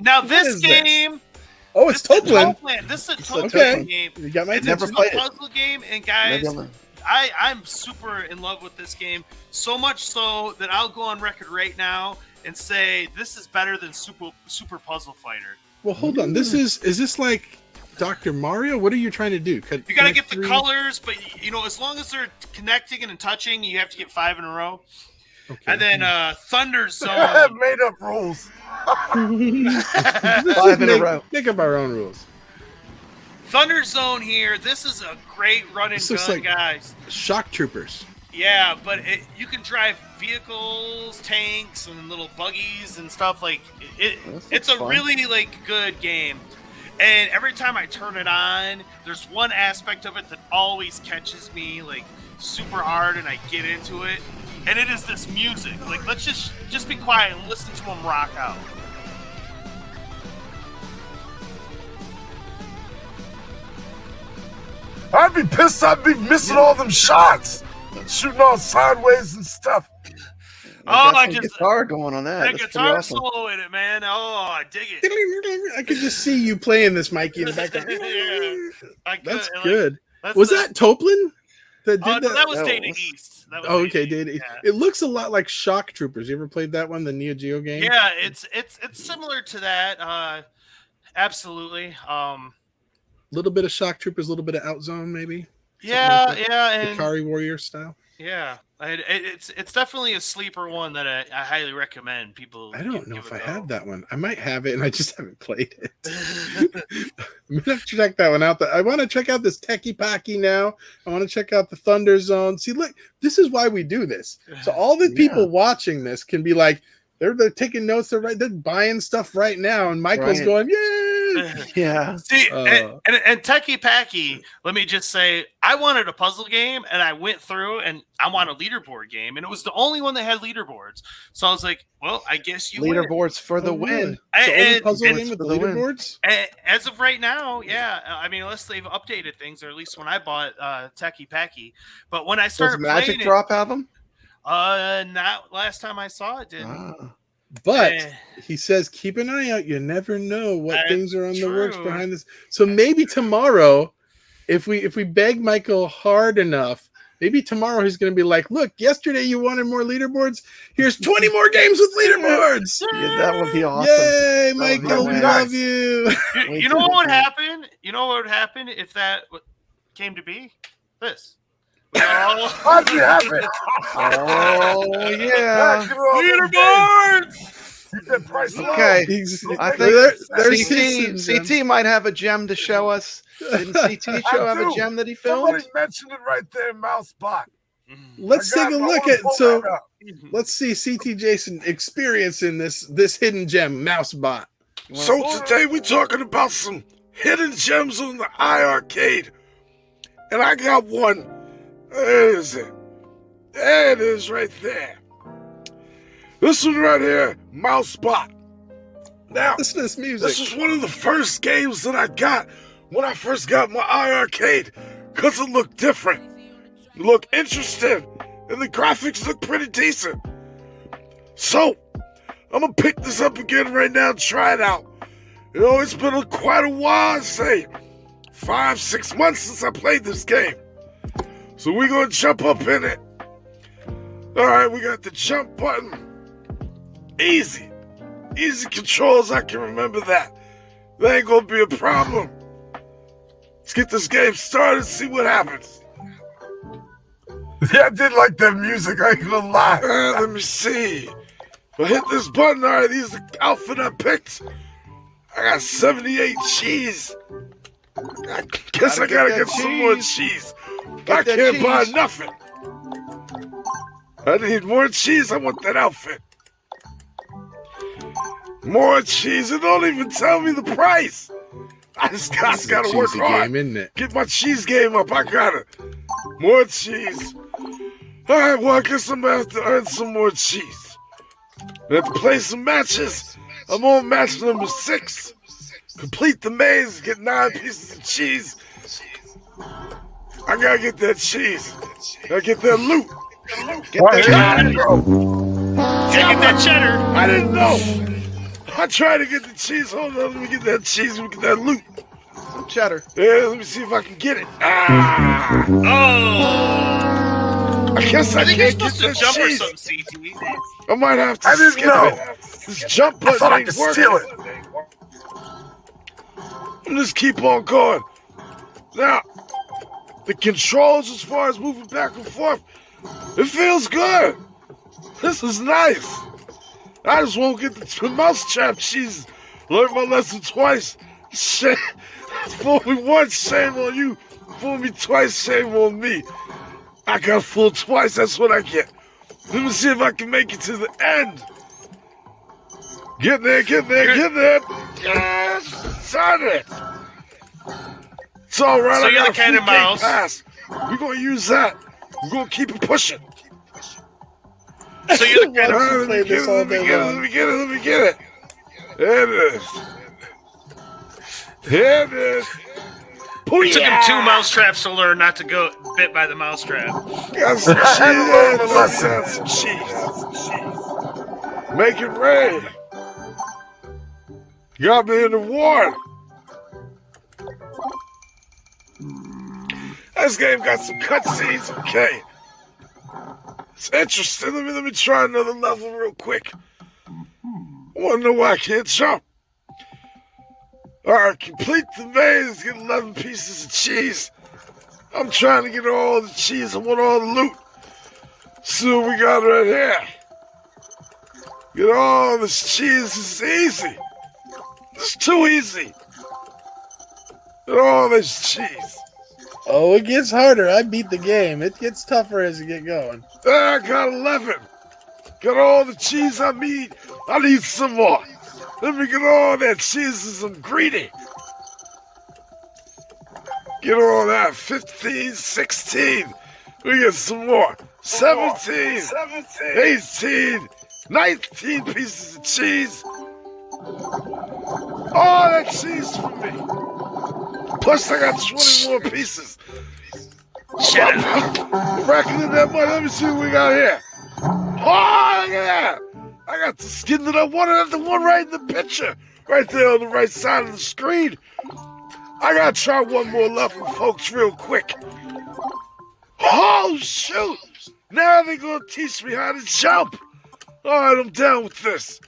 Now this game... Oh, it's Toplan. This is a Toplan game. You got my attention. It's a puzzle game, and guys, I'm super in love with this game. So much so that I'll go on record right now and say this is better than Super Puzzle Fighter. Well, hold on. Is this like Dr. Mario? What are you trying to do? You gotta get the colors, but as long as they're connecting and touching, you have to get 5 in a row. Okay. And then Thunder Zone. Made up rules. 5 in a row. Make up our own rules. Thunder Zone here. This is a great run and gun, like guys. Shock Troopers. Yeah, but you can drive vehicles, tanks, and little buggies and stuff. Like it's a really good game. And every time I turn it on, there's one aspect of it that always catches me super hard, and I get into it. And it is this music. Let's just be quiet and listen to them rock out. I'd be pissed. I'd be missing all them shots, shooting all sideways and stuff. Guitar going on that. That guitar solo in it, man. Oh, I dig it. I could just see you playing this, Mikey, in the background. Yeah, That's good. Was that Toplin that did No, that? that was No. Data East. That was Oh, okay, Data did East, it looks a lot like Shock Troopers. You ever played that one, the Neo Geo game? yeah, it's similar to that. Absolutely. A little bit of Shock Troopers, a little bit of Outzone, maybe. Yeah, like that. yeah, and Ikari Warrior style. yeah, it's definitely a sleeper one that I highly recommend people. I don't know give if a I go. have that one. I might have it, and I just haven't played it. I'm gonna have to check that one out. I want to check out this Techie Packy now. I want to check out the Thunder Zone. See, look, this is why we do this. So all the people watching this can be like, they're taking notes. They're buying stuff right now, and Michael's going, yay! Yeah. See, and Techie Packy, let me just say, I wanted a puzzle game, and I went through, and I want a leaderboard game, and it was the only one that had leaderboards. So I was like, well, I guess you Leaderboards for the really? win. So only puzzle and game with for the win. leaderboards? As of right now, yeah. I mean, unless they've updated things, or at least when I bought Techie Packy. But when I Does started Magic playing Drop have them? not last time I saw it, didn't. Ah. But Eh. he says, keep an eye out. You never know what That's things are on the works true. behind this. So maybe tomorrow, if we beg Michael hard enough, maybe tomorrow he's going to be like, look, yesterday you wanted more leaderboards. Here's 20 more games with leaderboards. Yeah, that would be awesome. Yay, That would be Michael, we nice. love you. You know what would happen? You know what would happen if that came to be? This. We all I'd be happy. Oh yeah. leaderboards. Keep that price low. Okay. I think there's CT might have a gem to show us. Didn't CT show have a gem that he filmed? Somebody mentioned it right there, Mouse Bot. Let's I take a got- I look wanna at pull so that up. let's see CT Jason experiencing this hidden gem mouse bot. So today we're talking about some hidden gems on the iiRcade. And I got one. Where is it? There it is right there. This one right here, Mouse Bot. Now, Listen to this music. this was one of the first games that I got when I first got my iiRcade because it looked different. It looked interesting, and the graphics look pretty decent. So, I'm going to pick this up again right now and try it out. You know, it's been quite a while, I'd say 5-6 months since I played this game. So we're going to jump up in it. All right, we got the jump button. Easy. Easy controls, I can remember that. That ain't gonna be a problem. Let's get this game started and see what happens. Yeah, I did like that music, I ain't gonna lie. Let me see. If I hit this button, all right, here's the outfit I picked. I got 78 cheese. I guess I gotta get some more cheese. I can't buy nothing. I need more cheese, I want that outfit. More cheese. It don't even tell me the price. I just gotta work hard. Game, isn't it? Get my cheese game up. I gotta. More cheese. All right, well, I guess I'm gonna have to earn some more cheese. I have to play some matches. I'm on match number 6. Complete the maze. Get 9 pieces of cheese. I gotta get that cheese. Gotta get that loot. Get the Gotta get that cheddar. I didn't know. I tried to get the cheese. Hold on, let me get that cheese. Let me get that loot. some cheddar. Yeah, let me see if I can get it. Ah! Oh. I guess I think you're can't get supposed to that jump or cheese. something, CT. I might have to I didn't skip know. it. This jump button I thought I ain't could working. steal it. I'm just keep on going. Now, the controls as far as moving back and forth, it feels good. This is nice. I just won't get the mousetrap cheese. Learned my lesson twice. Shame. Fool me once, shame on you. Fool me twice, shame on me. I got fooled twice, that's what I get. Let me see if I can make it to the end. Get there, get there, get there. Yes, done it. It's all right. So I you're got the cat a and free game mouse. pass. We're gonna use that. We're gonna keep it pushing. So you're the kind All of right, let me get it, let me get it, let me get it, let me get it. There it is. There it is. it took him 2 mousetraps to learn not to go bit by the mousetrap. Got some cheese. learned a lesson. Got some cheese. Make it rain. Got me an award. This game got some cutscenes, okay. It's interesting. Let me try another level real quick. I want to know why I can't jump. Alright, complete the maze, get 11 pieces of cheese. I'm trying to get all the cheese, I want all the loot. See what we got right here. Get all this cheese, this is easy. It's too easy. Get all this cheese. Oh, it gets harder. I beat the game. It gets tougher as you get going. There, I got 11. Got all the cheese I need. I need some more. Let me get all that cheese as I'm greedy. Get all that. 15, 16. We get some more. 17, 18, 19 pieces of cheese. All that cheese for me. Plus, I got 20 more pieces. Shut up. I'm racking in that money. Let me see what we got here. Oh, look at that. I got the skin that I wanted, the one right in the picture. Right there on the right side of the screen. I gotta try one more level, folks, real quick. Oh, shoot. Now they're gonna teach me how to jump. All right, I'm down with this.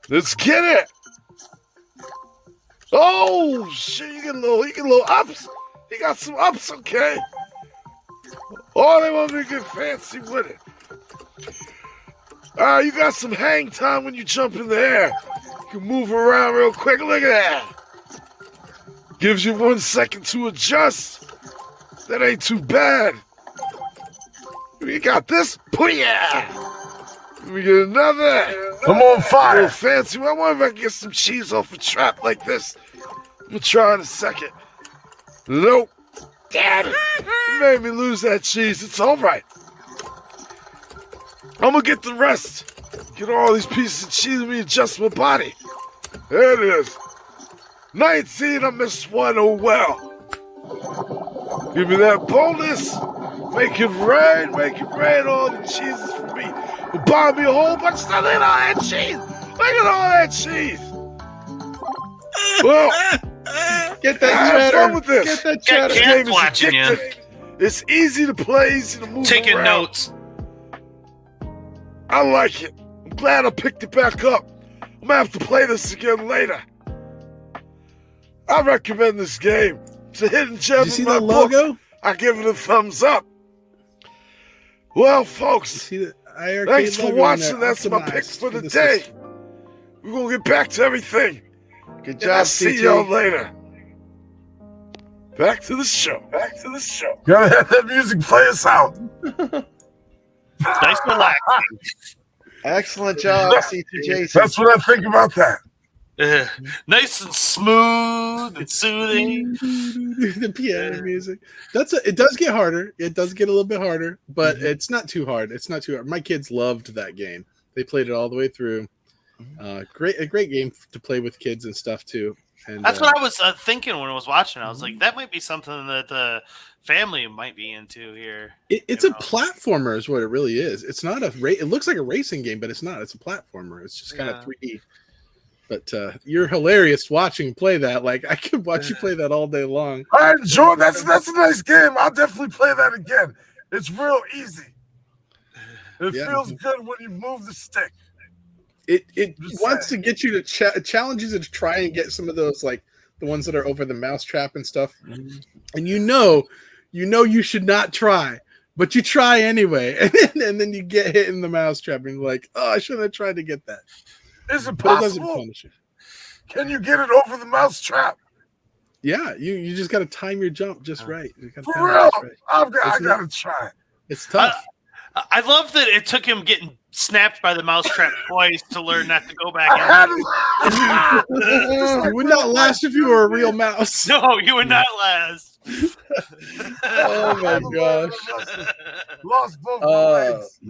Let's get it. Oh, shit, you get a little ups. You got some ups, okay. Oh, they want me to get fancy with it. You got some hang time when you jump in the air. You can move around real quick. Look at that. Gives you 1 second to adjust. That ain't too bad. We got this. Booyah! We get another. I'm on fire. A little fancy. I wonder if I can get some cheese off a trap like this. I'm gonna try in a second. Nope. Damn it. You made me lose that cheese. It's all right. I'm gonna get the rest. Get all these pieces of cheese and adjust my body. There it is. 19, I missed one. Oh well. Give me that bonus. Make it rain. Make it rain. All the cheeses for me. Buy me a whole bunch of stuff. Look at all that cheese. Look at all that cheese. Well, Get that have cheddar. fun with this. Get that Got cheddar. This cats game is watching you. addictive. It's easy to play, easy to move Taking around. notes. I like it. I'm glad I picked it back up. I'm gonna have to play this again later. I recommend this game. It's a hidden gem Did you see in my that book. logo? I give it a thumbs up. Well, You folks, see the iiRcade thanks for logo in watching. there? That's my picks Optimized for the this day. system. We're gonna get back to everything. Good And I'll job, see CT. y'all later. Back to the show. Gotta have that music play us out. Nice relaxing. Excellent job, CTJ. That's what I think about that. Nice and smooth and soothing. The piano music. It does get harder. It does get a little bit harder, but it's not too hard. It's not too hard. My kids loved that game. They played it all the way through. A great game to play with kids and stuff too. And That's what I was thinking when I was watching. I was like, that might be something that the family might be into here. it's a platformer, is what it really is. It's not it looks like a racing game, but it's not. It's a platformer. It's just kind of 3D. But you're hilarious watching play that. Like I could watch you play that all day long. I enjoy that's a nice game. I'll definitely play that again. It's real easy. It feels good when you move the stick. It wants to get you to challenges you to try and get some of those, like the ones that are over the mousetrap and stuff. And you know you should not try, but you try anyway, and then you get hit in the mousetrap and you're like, oh, I shouldn't have tried to get that. Is it But it doesn't possible? punish you. Can you get it over the mousetrap? Yeah, you just got to time your jump just right. You gotta For time it real? just right. I gotta try. It's tough. I love that it took him getting snapped by the mousetrap twice to learn not to go back I had in. to. It would not last if you were a real mouse. No, you would not last. Oh my gosh. Lost both my legs.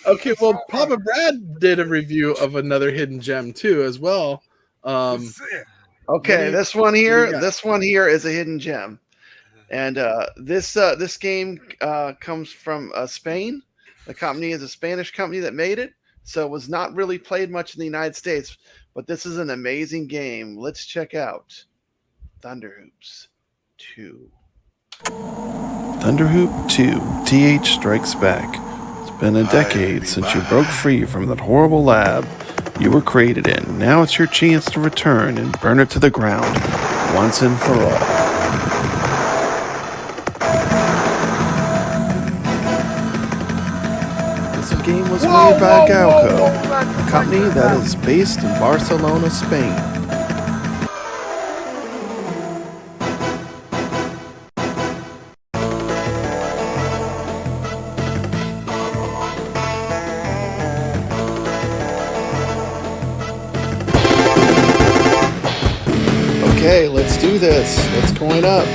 Okay, well, Papa Brad did a review of another hidden gem too, as well. Let's see it. Okay, What this one do you here. got? This one here is a hidden gem, and this game comes from Spain. The company is a Spanish company that made it, so it was not really played much in the United States. But this is an amazing game. Let's check out Thunder Hoops 2. Thunderhoop 2, TH Strikes Back. It's been a decade since you broke free from that horrible lab you were created in. Now it's your chance to return and burn it to the ground, once and for all. This game was made by Galco, a company that is based in Barcelona, Spain. Okay, let's do this. What's going up?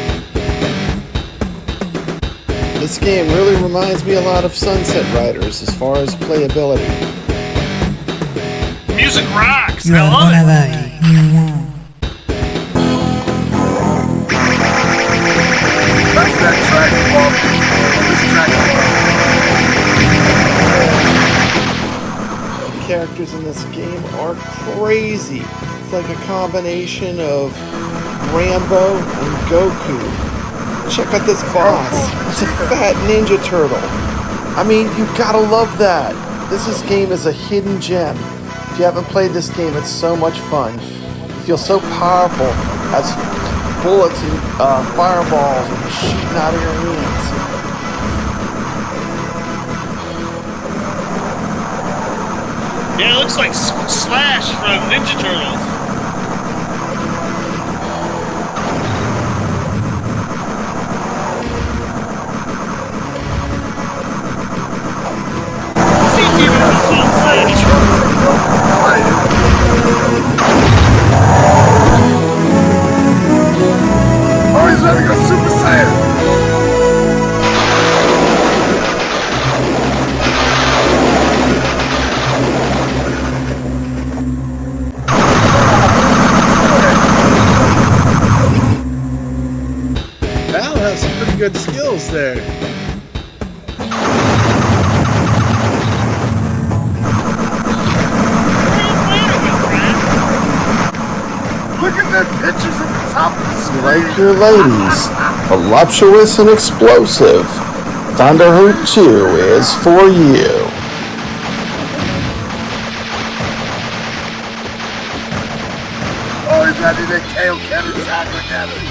This game really reminds me a lot of Sunset Riders as far as playability. Music rocks. You I are love gonna it. die. You won't. That's that track, Bob. This track. The characters in this game are crazy. It's like a combination of Rambo and Goku. Check out this boss. It's a fat ninja turtle. I mean, you gotta love that. This game is a hidden gem. If you haven't played this game, it's so much fun. You feel so powerful as bullets and fireballs are shooting out of your hands. Yeah, it looks like Slash from Ninja Turtles. Oh, he's ready to go Super Saiyan. Val has some pretty good skills there. Look at the pictures at the top of the screen. Like your ladies, voluptuous and explosive, Thunderhoop 2 is for you. Oh, he's ready to kill Kenny's Academy.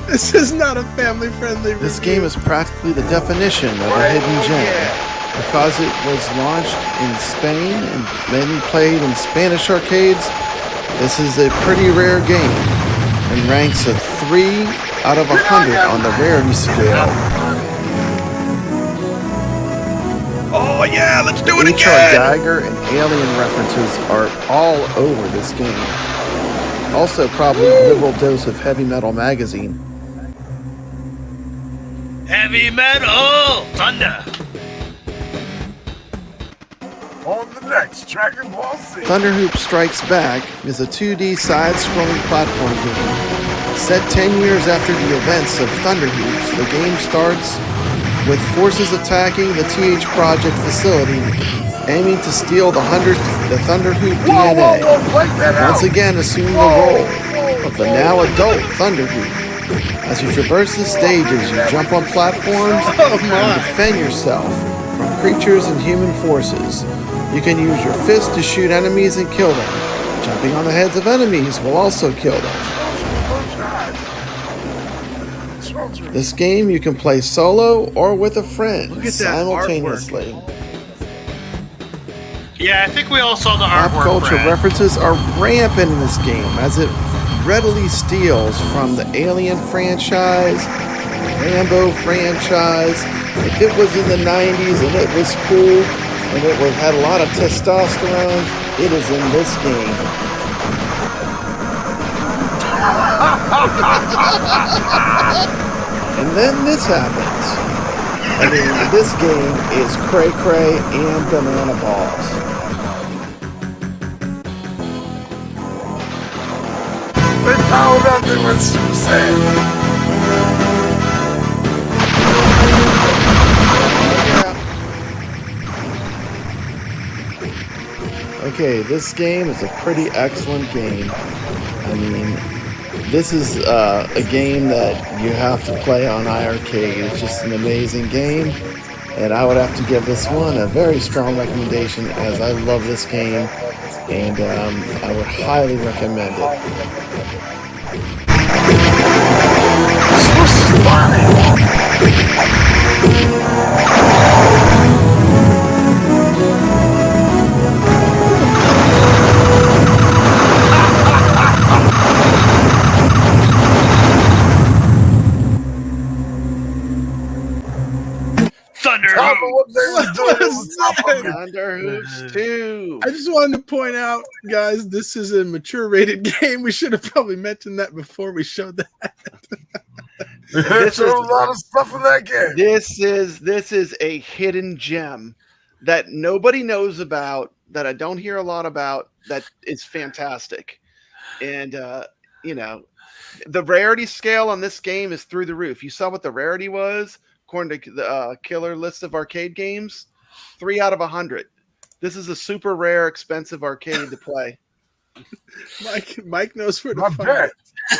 This is not a family-friendly review. This game is practically the definition of a hidden gem. Because it was launched in Spain and mainly played in Spanish arcades, this is a pretty rare game and ranks a 3 out of 100 on the rarity scale. Oh yeah, let's do it HR again. Dagger and Alien references are all over this game. Also probably a liberal dose of Heavy Metal magazine. Heavy metal thunder. On the next Dragon Ball Z. Thunderhoop Strikes Back is a 2D side-scrolling platform game. Set 10 years after the events of Thunderhoops, the game starts with forces attacking the TH Project facility, aiming to steal the Thunderhoop DNA. Once again, assuming the role of the now adult Thunderhoop. As you traverse the stages, you jump on platforms and defend yourself from creatures and human forces. You can use your fist to shoot enemies and kill them. Jumping on the heads of enemies will also kill them. This game you can play solo or with a friend Look at that simultaneously. Yeah, I think we all saw the Pop artwork. culture Brad. references are rampant in this game as it readily steals from the Alien franchise, the Rambo franchise. If it was in the 90s and it was cool and it had a lot of testosterone, it is in this game. And then this happens. I mean, this game is cray cray and banana balls. They powered up, they went Super Saiyan. Okay, this game is a pretty excellent game. I mean, This is a game that you have to play on iiRcade. It's just an amazing game, and I would have to give this one a very strong recommendation, as I love this game, and I would highly recommend Thunder Tell me what Hoops. they was doing on top of me. Thunder Hoops 2. I just wanted to point out, guys, this is a mature rated game. We should have probably mentioned that before we showed that. There's a lot of stuff in that game. This is a hidden gem that nobody knows about, that I don't hear a lot about, that is fantastic. And you know, the rarity scale on this game is through the roof. You saw what the rarity was according to the killer list of arcade games. 3 out of 100. This is a super rare, expensive arcade to play. Mike knows where to Not find bad. it.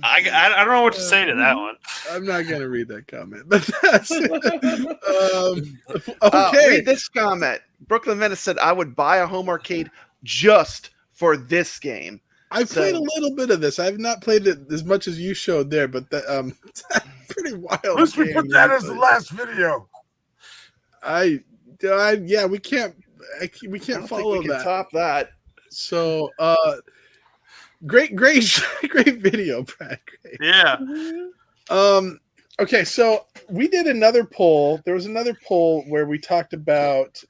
I don't know what to say to that one. I'm not going to read that comment, but that's okay. Read this comment. Brooklyn Menace said, "I would buy a home arcade just for this game." I've played a little bit of this. I've not played it as much as you showed there, but that, pretty wild. Let's we game, put that man. as the last video. Yeah, we can't I don't think follow we can that. top that. So, great video, Brad. Great. Yeah. Okay, so we did another poll. There was another poll where we talked about.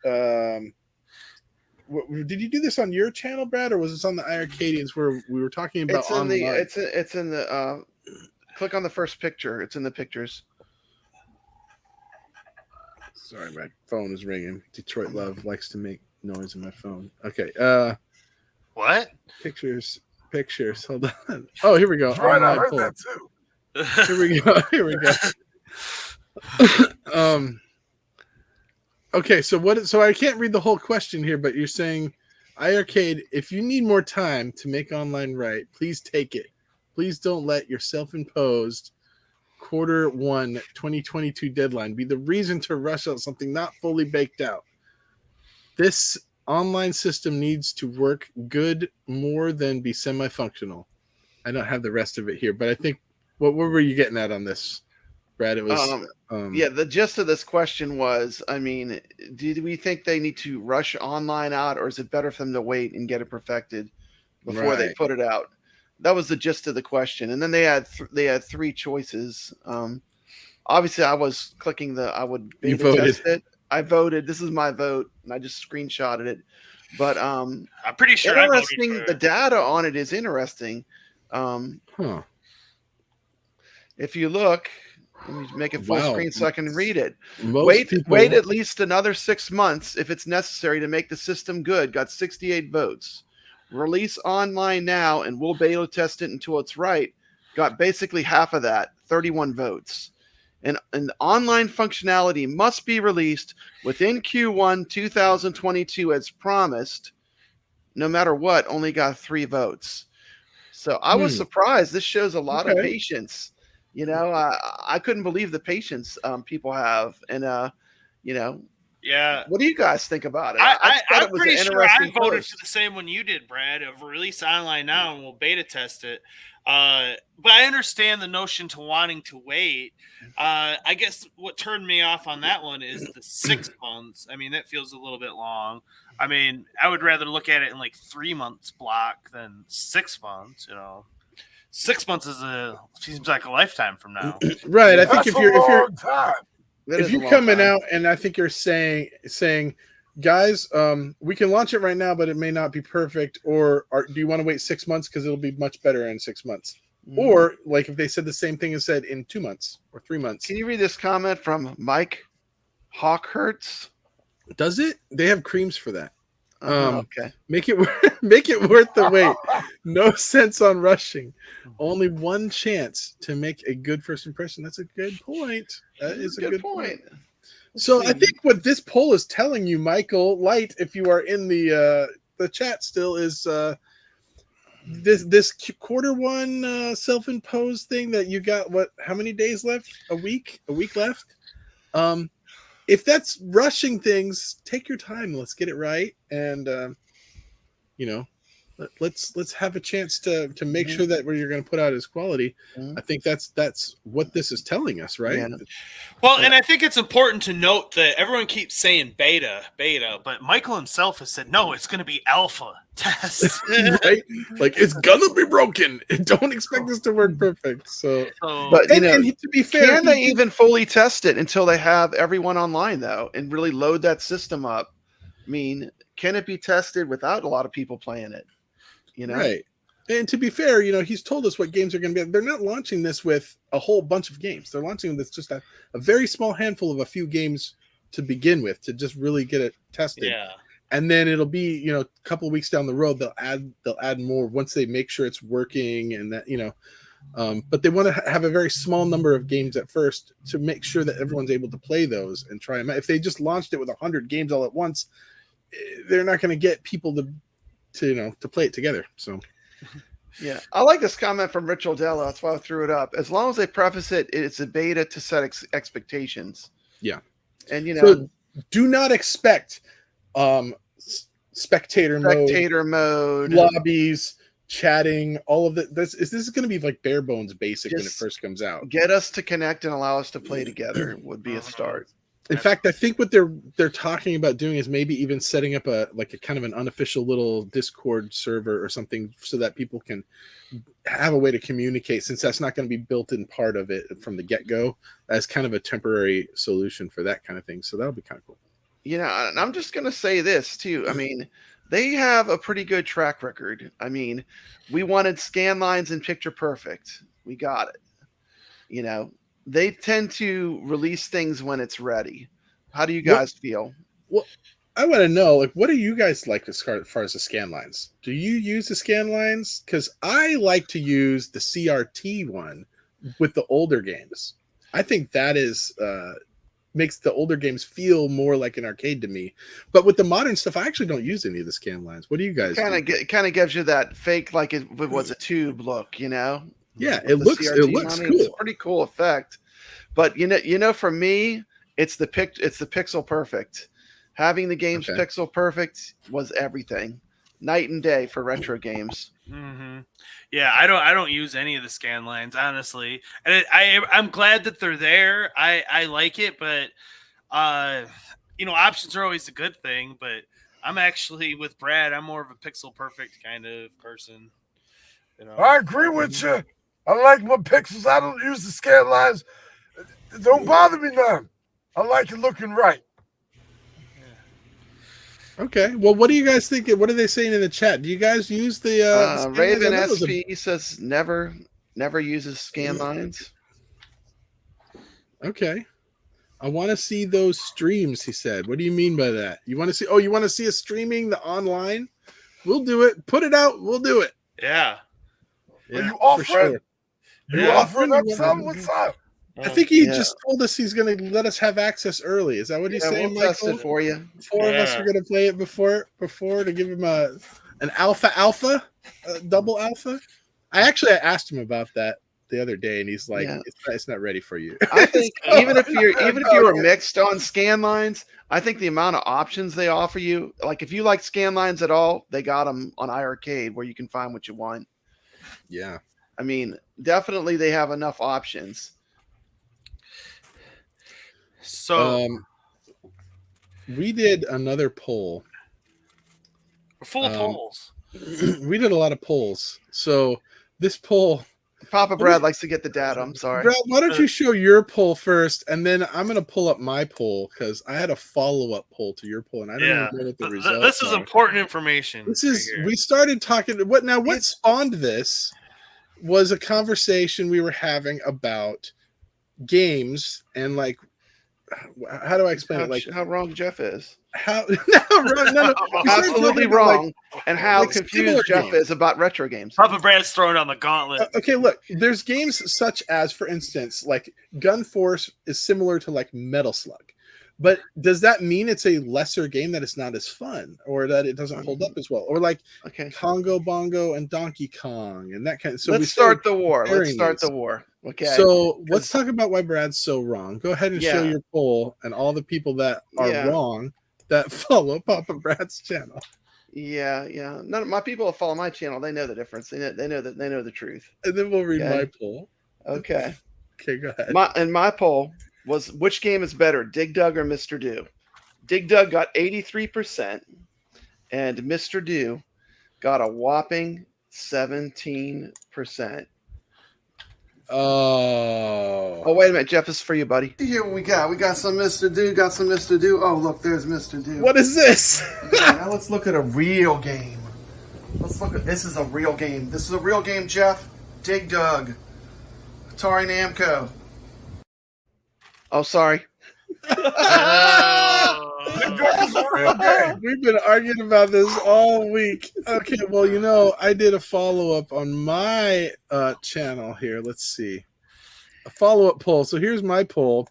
Did you do this on your channel, Brad, or was this on the iiRcadians where we were talking about It's in online? it's in the click on the first picture. It's in the pictures. Sorry, my phone is ringing. Detroit Love likes to make noise in my phone. Okay, What? pictures. Hold on. Oh, here we go. That's right, I Online heard poll. that too. Here we go. Okay, so I can't read the whole question here, but you're saying, iiRcade, if you need more time to make online right, please take it. Please don't let your self-imposed Q1 2022 deadline be the reason to rush out something not fully baked out. This online system needs to work good more than be semi-functional. I don't have the rest of it here, but I think what were you getting at on this, Brad? It was yeah, the gist of this question was, I mean, do we think they need to rush online out, or is it better for them to wait and get it perfected before they Right. put it out? That was the gist of the question. And then they had 3 choices. Obviously, I was clicking I would You beta voted. test it. I voted. This is my vote, and I just screenshotted it. But I'm pretty sure I voted interesting. for The data on it is interesting. Huh. If you look, let me make it full Wow. screen so I can read it. Most Wait people, at least another 6 months if it's necessary to make the system good. Got 68 votes. Release online now and we'll beta test it until it's right. Got basically half of that, 31 votes. And online functionality must be released within Q1 2022 as promised. No matter what, only got 3 votes. So I was surprised. This shows a lot of patience. You know, I couldn't believe the patience people have. And, you know, Yeah. what do you guys think about it? I'm pretty sure I voted post. for the same one you did, Brad, of release online now and we'll beta test it. But I understand the notion to wanting to wait. I guess what turned me off on that one is the 6 months. I mean, that feels a little bit long. I mean, I would rather look at it in like 3 months block than 6 months, you know. 6 months seems like a lifetime from now. right? I think That's if you're time. That if is a you're long coming time. out, and I think you're saying, guys, we can launch it right now, but it may not be perfect. Or do you want to wait 6 months because it'll be much better in 6 months? Or like if they said the same thing and said in 2 months or 3 months. Can you read this comment from Mike Hawkhurts? Does it? They have creams for that. Okay. Make it worth the wait. No sense on rushing. Only one chance to make a good first impression. That's a good point. That is a good point. So I think what this poll is telling you, Michael Light, if you are in the chat still, is this quarter one self-imposed thing that you got, how many days left? A week left. If that's rushing things, take your time. Let's get it right. And, let's have a chance to make sure that what you're going to put out is quality. I think that's what this is telling us, right? Yeah. Well, and I think it's important to note that everyone keeps saying beta, but Michael himself has said, no, it's going to be alpha test. Right? Like, it's going to be broken. Don't expect this to work perfect. But, and to be fair, can they even fully test it until they have everyone online, though, and really load that system up? I mean, can it be tested without a lot of people playing it? Right. And to be fair, he's told us what games are going to be. They're not launching this with a whole bunch of games. They're launching with just a very small handful of a few games to begin with, to just really get it tested. Yeah. And then it'll be, a couple of weeks down the road, they'll add more once they make sure it's working, and that, but they want to have a very small number of games at first to make sure that everyone's able to play those and try them out. If they just launched it with 100 games all at once, they're not going to get people to play it together. So yeah, I like this comment from Rich Odella. That's why I threw it up. As long as they preface it's a beta to set expectations. Yeah. And so do not expect spectator mode, lobbies, chatting, all of that. This is going to be like bare bones basic when it first comes out. Get us to connect and allow us to play together would be a start. In fact, I think what they're talking about doing is maybe even setting up a kind of an unofficial little Discord server or something, so that people can have a way to communicate, since that's not going to be built in part of it from the get-go, as kind of a temporary solution for that kind of thing. So that'll be kind of cool. And I'm just going to say this too. I mean, they have a pretty good track record. I mean, we wanted scan lines and picture perfect. We got it. They tend to release things when it's ready. How do you guys feel? Well, I want to know, what do you guys like as far as the scan lines? Do you use the scan lines? Because I like to use the CRT one with the older games. I think that is makes the older games feel more like an arcade to me. But with the modern stuff, I actually don't use any of the scan lines. What do you guys do? Kind of gives you that fake, like it was a tube look, Yeah, it looks cool. It's a pretty cool effect. But for me, it's the pixel perfect. Having the games pixel perfect was everything. Night and day for retro games. Mm-hmm. Yeah, I don't use any of the scan lines, honestly, and I'm glad that they're there. I like it, but options are always a good thing. But I'm actually with Brad. I'm more of a pixel perfect kind of person. I agree with you. I like my pixels. I don't use the scan lines. It don't bother me none. I like it looking right. Okay. Well, what do you guys think? What are they saying in the chat? Do you guys use the Raven SP says never uses scan lines. Okay. I want to see those streams, he said. What do you mean by that? You want to see? Oh, you want to see us streaming the online? We'll do it. Put it out. We'll do it. Yeah. Are you offering? Sure. You offering up something? What's up? I think he just told us he's going to let us have access early. Is that what he's saying, we'll test it for you. Four of us are going to play it before to give him an alpha, double alpha. I asked him about that the other day, and he's like, it's not ready for you. I think even if you were mixed on scan lines, I think the amount of options they offer you, like if you like scan lines at all, they got them on iiRcade where you can find what you want. Yeah. I mean, definitely they have enough options. So we did another poll. We're full of polls. We did a lot of polls. So this poll, Papa Brad likes to get the data. I'm sorry. Brad, why don't you show your poll first, and then I'm going to pull up my poll because I had a follow-up poll to your poll, and I don't even know what the results This is important information. We started talking. What spawned this was a conversation we were having about games and how do I explain it? How wrong Jeff is. No, absolutely wrong. And how confused Jeff is about retro games. Papa Brad's throwing on the gauntlet. Okay, look, there's games such as, for instance, like Gun Force is similar to like Metal Slug. But does that mean it's a lesser game, that it's not as fun, or that it doesn't hold up as well, or like Okay. Congo Bongo and Donkey Kong and that kind of? So Let's start the war. Let's start the war. Okay. So let's talk about why Brad's so wrong. Go ahead and show Yeah. your poll and all the people that are Yeah. wrong that follow Papa Brad's channel. Yeah. None of my people that follow my channel, they know the difference. They know the truth. And then we'll read Okay. my poll. Okay. Okay, go ahead. My poll was, which game is better, Dig Dug or Mr. Do? Dig Dug got 83%, and Mr. Do got a whopping 17%. Oh, wait a minute, Jeff, this is for you, buddy. Here we got some Mr. Do, Oh, look, there's Mr. Do. What is this? Now let's look at a real game. This is a real game. This is a real game, Jeff. Dig Dug. Atari Namco. Oh, sorry. We've been arguing about this all week. Okay, well, I did a follow-up on my channel here. Let's see. A follow-up poll. So here's my poll.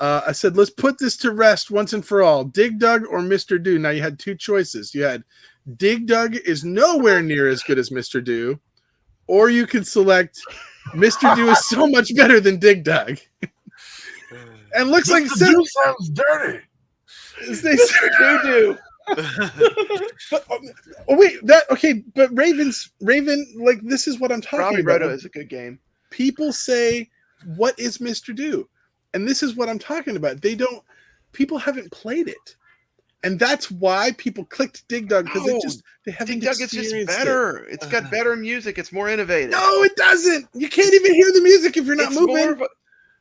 I said, let's put this to rest once and for all. Dig Dug or Mr. Do. Now, you had two choices. You had Dig Dug is nowhere near as good as Mr. Do, or you could select Mr. Do is so much better than Dig Dug. And looks like Mr. Do sounds dirty. They do. But but Raven, like, this is what I'm talking Robbie about. Roto is a good game. People say, what is Mr. Do? And this is what I'm talking about. People haven't played it. And that's why people clicked Dig Dug, because they haven't Dig Dug is just better. It's got better music. It's more innovative. No, it doesn't. You can't even hear the music if you're not moving.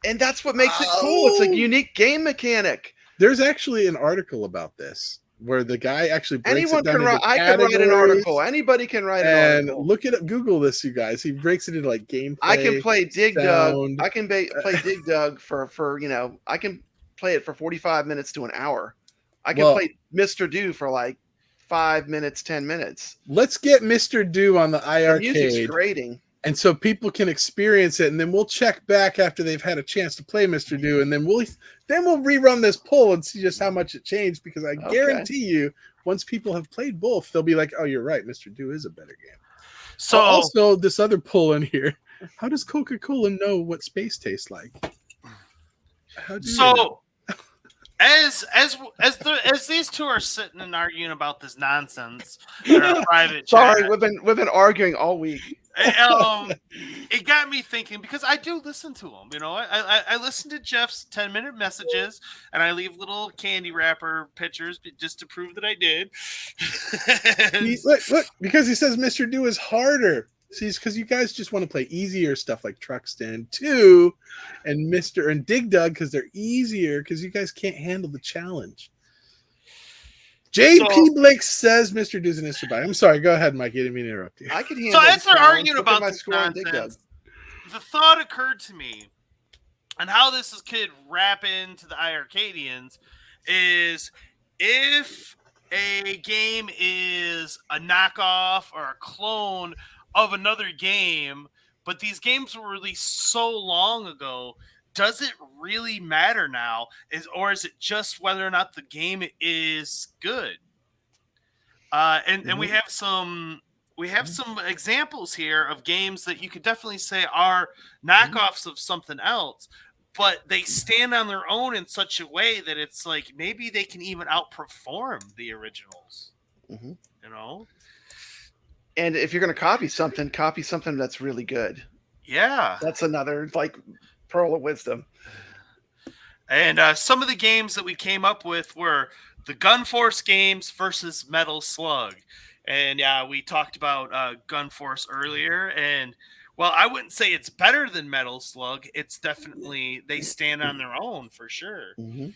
And that's what makes it cool. It's a unique game mechanic. There's actually an article about this where the guy actually breaks it down into categories. I can write an article. Anybody can write an article. And look it up. Google this, you guys. He breaks it into like gameplay. I can play Dig Dug. sound. I can play Dig Dug for I can play it for 45 minutes to an hour. I can play Mr. Do for like 5 minutes, 10 minutes. Let's get Mr. Do on the iiRcade. The music's grating. And so people can experience it, and then we'll check back after they've had a chance to play Mr. Do, and then we'll rerun this poll and see just how much it changed, because I guarantee you, once people have played both, they'll be like, oh, you're right, Mr. Do is a better game. So also, this other poll in here, how does Coca-Cola know what space tastes like? As these two are sitting and arguing about this nonsense in our private Sorry, chat, we've been arguing all week. It got me thinking, because I do listen to them. I listen to Jeff's 10-minute messages, and I leave little candy wrapper pictures just to prove that I did. Look, because he says Mr. Do is harder. See, it's because you guys just want to play easier stuff like Truck Stand 2 and Dig Dug, because they're easier, because you guys can't handle the challenge. JP Blake says Mr. Do's an Mr. I'm sorry. Go ahead, Mike. I didn't mean to interrupt you. I can handle. So as they're arguing about this nonsense, the thought occurred to me, and how this could wrap into the iiRcadians, is if a game is a knockoff or a clone of another game, but these games were released so long ago, does it really matter now? Or is it just whether or not the game is good? And we have some examples here of games that you could definitely say are knockoffs of something else, but they stand on their own in such a way that it's like maybe they can even outperform the originals. And if you're going to copy something that's really good. Yeah. That's another pearl of wisdom. And some of the games that we came up with were the Gun Force games versus Metal Slug. And we talked about Gun Force earlier. And, well, I wouldn't say it's better than Metal Slug. It's definitely, they stand on their own for sure. Mm-hmm.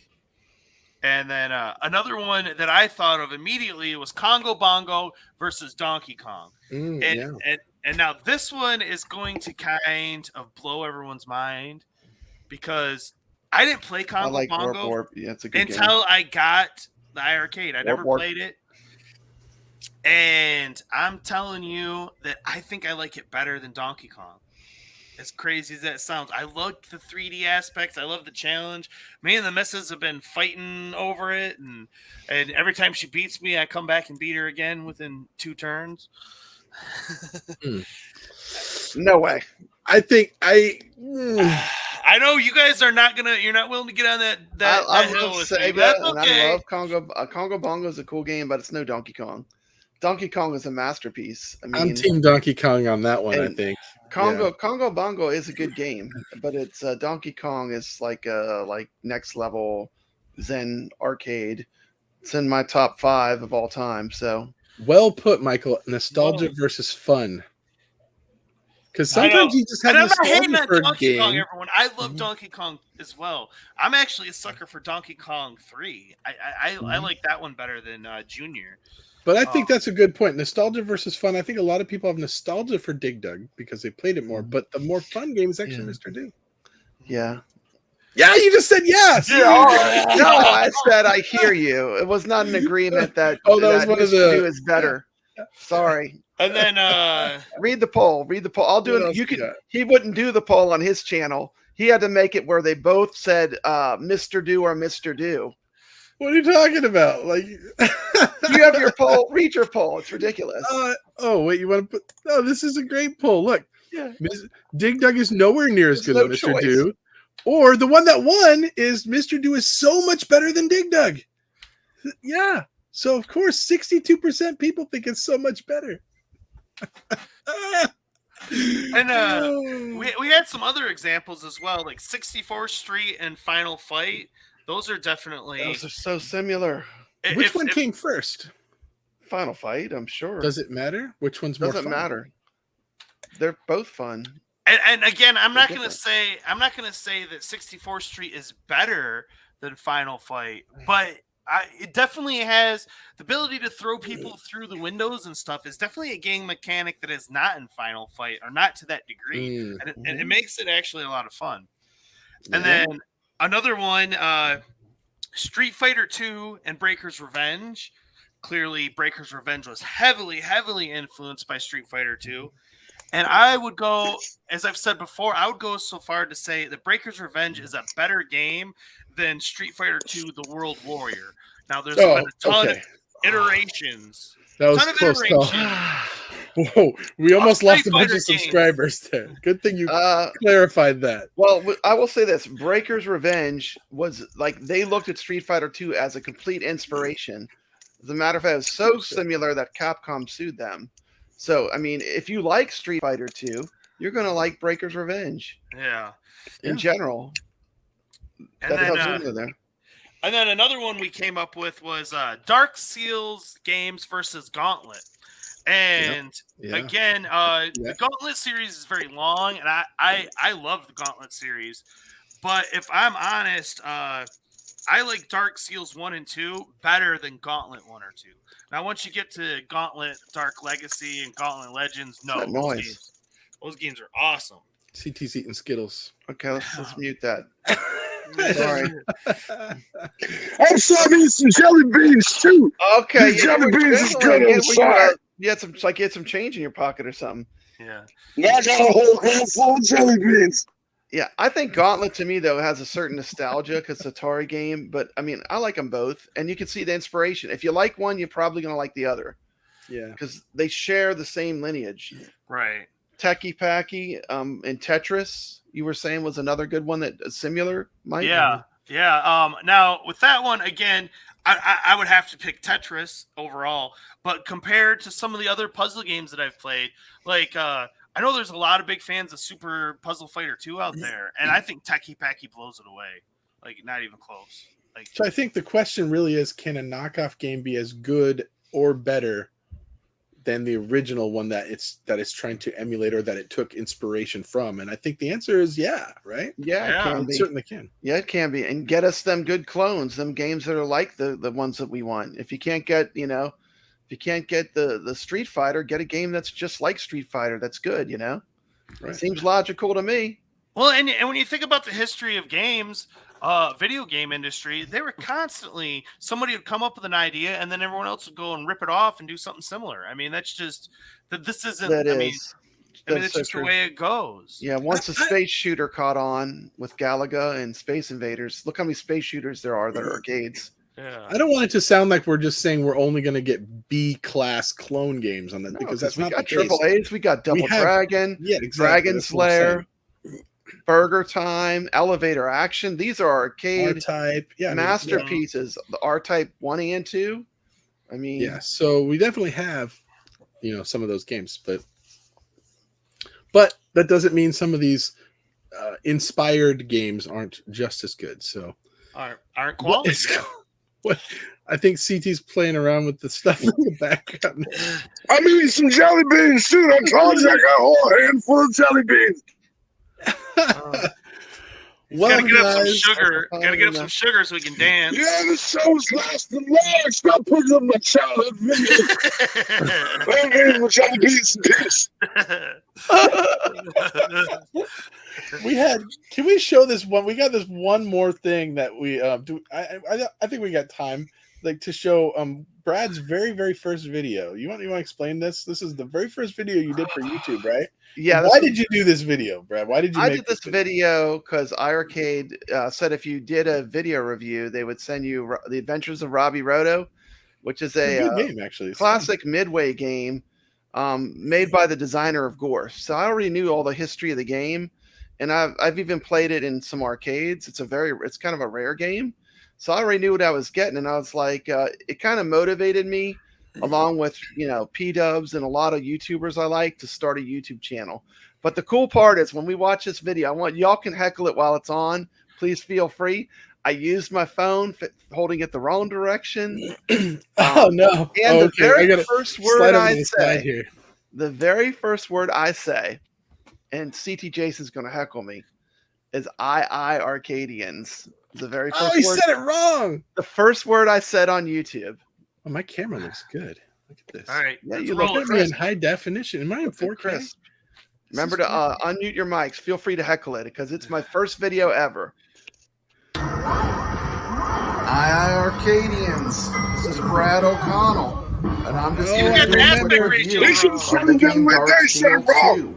And then another one that I thought of immediately was Congo Bongo versus Donkey Kong. And now this one is going to kind of blow everyone's mind, because I didn't play Congo Bongo Warp. Yeah, it's a good until I got the iiRcade. I never played it. And I'm telling you that I think I like it better than Donkey Kong. As crazy as that sounds, I love the 3D aspects. I love the challenge. Me and the missus have been fighting over it, and every time she beats me, I come back and beat her again within 2 turns. No way. I think I know you guys are not gonna. You're not willing to get on that I hill love with me. Sega, But that's and okay. I love Congo. Congo Bongo is a cool game, but it's no Donkey Kong. Donkey Kong is a masterpiece. I mean, I'm Team Donkey Kong on that one. I and think Congo Bongo is a good game, but it's Donkey Kong is like next level Zen arcade. It's in my top 5 of all time. So well put, Michael. Nostalgia versus fun. Because sometimes you just have and I'm not hating nostalgia on for a Donkey game. Kong, everyone. I love Donkey Kong as well. I'm actually a sucker for Donkey Kong 3. I like that one better than Junior. But I think that's a good point. Nostalgia versus fun. I think a lot of people have nostalgia for Dig Dug because they played it more. But the more fun game is actually Mr. Do. Yeah. Yeah, you just said yes. Yeah, all right. No, I said I hear you. It was not an agreement that that was one of the. Do is better. Sorry. And then read the poll. Read the poll. I'll do it. You could. He wouldn't do the poll on his channel. He had to make it where they both said Mr. Do or Mr. Do. What are you talking about? Like you have your poll. Read your poll. It's ridiculous. Oh wait, you want to put? Oh, this is a great poll. Look, yeah. Dig Dug is nowhere near as good as Mr. Do, or the one that won is Mr. Do is so much better than Dig Dug. Yeah, so of course 62% people think it's so much better. And we had some other examples as well, like 64th Street and Final Fight. Those are definitely. Those are so similar. Which one came first? Final Fight, I'm sure. Does it matter? Which one's more fun? Doesn't matter. They're both fun. And again, I'm not gonna say that 64th Street is better than Final Fight, but it definitely has the ability to throw people through the windows and stuff. Is definitely a game mechanic that is not in Final Fight, or not to that degree, and it makes it actually a lot of fun. And then another one, Street Fighter 2 and Breaker's Revenge. Clearly, Breaker's Revenge was heavily influenced by Street Fighter 2. And I would go, as I've said before, I would go so far to say that Breaker's Revenge is a better game than Street Fighter 2 The World Warrior. Now, there's been a ton of iterations. That was close call. Whoa, we almost lost a bunch of subscribers there. Good thing you clarified that. Well, I will say this. Breaker's Revenge was like, they looked at Street Fighter 2 as a complete inspiration. As a matter of fact, it was so similar that Capcom sued them. So, I mean, if you like Street Fighter 2, you're going to like Breaker's Revenge. Yeah. In general. And then another one we came up with was Dark Seals games versus Gauntlet. And again, the Gauntlet series is very long, and I love the Gauntlet series. But if I'm honest, I like Dark Seals 1 and 2 better than Gauntlet 1 or 2. Now, once you get to Gauntlet Dark Legacy and Gauntlet Legends, those games are awesome. CT's eating Skittles. Okay, let's mute that. Sorry. I'm sorry, eat some jelly beans too. Okay, jelly beans is good on the side. You had some change in your pocket or something. Yeah. I got a whole handful of jelly beans. Yeah, I think Gauntlet to me though has a certain nostalgia because it's an Atari game, but I mean I like them both, and you can see the inspiration. If you like one, you're probably gonna like the other. Yeah, because they share the same lineage. Right. Techie Packy and Tetris, you were saying was another good one that is similar, Mike? Yeah. Now with that one again, I would have to pick Tetris overall, but compared to some of the other puzzle games that I've played, like I know there's a lot of big fans of Super Puzzle Fighter 2 out there, and I think Techie Packy blows it away. Like, not even close. Like, so I think the question really is, can a knockoff game be as good or better than the original one that it's trying to emulate or that it took inspiration from? And I think the answer is right? Yeah, it can be. It certainly can. Yeah, it can be. And get us them good clones, them games that are like the ones that we want. If you can't get, if you can't get the Street Fighter, get a game that's just like Street Fighter. That's good, Right. It seems logical to me. Well, and when you think about the history of games, video game industry, they were constantly, somebody would come up with an idea and then everyone else would go and rip it off and do something similar. I mean, that's just, this isn't, I mean, That's it's so just the true. way it goes. Yeah, once a space shooter caught on with Galaga and Space Invaders, look how many space shooters there are that are arcades. Yeah. I don't want it to sound like we're just saying we're only going to get B-class clone games on that No, because that's we not got the case. triple A's. We got Double We have- Dragon, Yeah, exactly. Dragon That's what I'm saying. Slayer, Burger Time, Elevator Action. These are arcade R-Type. Yeah, I mean, masterpieces. The R-Type 1 and 2. I mean, yeah, so we definitely have, some of those games, but that doesn't mean some of these inspired games aren't just as good. So Aren't quality. What I think CT's playing around with the stuff in the background. I'm eating some jelly beans, too. I told you I got a whole handful of jelly beans. Gotta get up some guys, sugar. Gotta get up some sugar so we can dance. Yeah, the show's lasting long. Stop putting up my childhood videos. I'm eating my jelly beans and this. Can we show this one? We got this one more thing that we do. I think we got time to show Brad's very, very first video. You want to explain this? This is the very first video you did for YouTube, right? Yeah. Why did you do this video, Brad? Why did you? I did this video because iiRcade said if you did a video review, they would send you The Adventures of Robbie Roto, which is a good game, actually. classic Midway game made by the designer of Gorf. So I already knew all the history of the game, and I've even played it in some arcades. It's kind of a rare game, so I already knew what I was getting, and I was like, it kind of motivated me, along with P-Dubs and a lot of YouTubers I like, to start a YouTube channel. But the cool part is when we watch this video, I want y'all can heckle it while it's on. Please feel free. I used my phone, holding it the wrong direction. Oh no! And the Okay, very first word I say, here. the very first word I say, and CT Jason's going to heckle me, is iiRcadians. The very first he word. said it wrong. The first word I said on YouTube. Oh, my camera looks good. Look at this. All right. Yeah, let's you roll look it. Look at me in high definition. Am I in 4K? Crisp. Remember to unmute your mics. Feel free to heckle it because it's my first video ever. iiRcadians. This is Brad O'Connell, and I'm just Oh, here I to do a remember. review They should have of sent the them game with Dark that Seal shit wrong. 2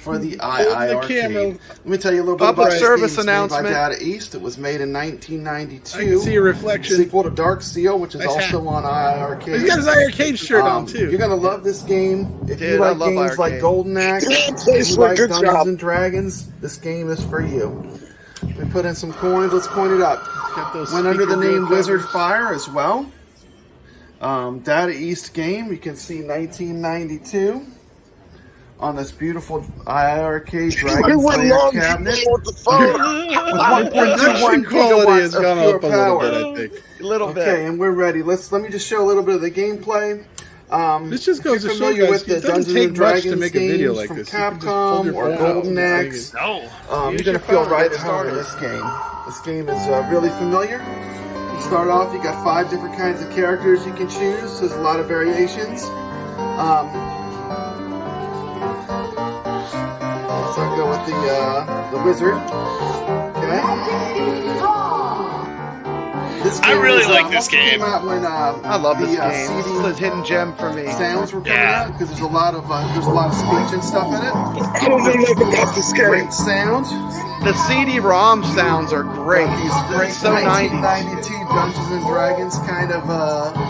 for the Holding the iiRcade. camera. Let me tell you a little bit Up about right. this service game. It's made announcement. by By Data East. It was made in 1992. I can see a reflection. Sequel to Dark Seal, which is Nice also on iiRcade. He's got his iiRcade shirt on too. You're gonna love this game. If Dude, you like I love games like iiRcade. Golden Axe, if you like Dungeons and Dragons, this game is for you. We put in some coins. Let's coin it up. Went under the name Wizard Fire as well. Data East game. You can see 1992 on this beautiful iiRcade Dragon Slayer cabinet. With 1.21 quality has gigawatts of gone pure up a power. little bit, I think. A little bit. Okay, and we're ready. Let me just show a little bit of the gameplay. This just goes to show familiar you guys, with the it doesn't Dungeons take and much Dragons to make a video games like from this. You can just hold Capcom your or phone out Golden and Axe, No. you're Use gonna your feel phone right to at home start in it. this game. This game is really familiar. You start off, you got 5 different kinds of characters you can choose. There's a lot of variations. So I'll go with the wizard. Okay. This I really is, like this also game. Came out when, I love this game. This is a hidden gem for me. Sounds were coming Yeah. out because there's a lot of speech and stuff in it. I don't know nothing about this game. Great sound. The CD-ROM sounds are great. These great so 1992 Dungeons and Dragons kind of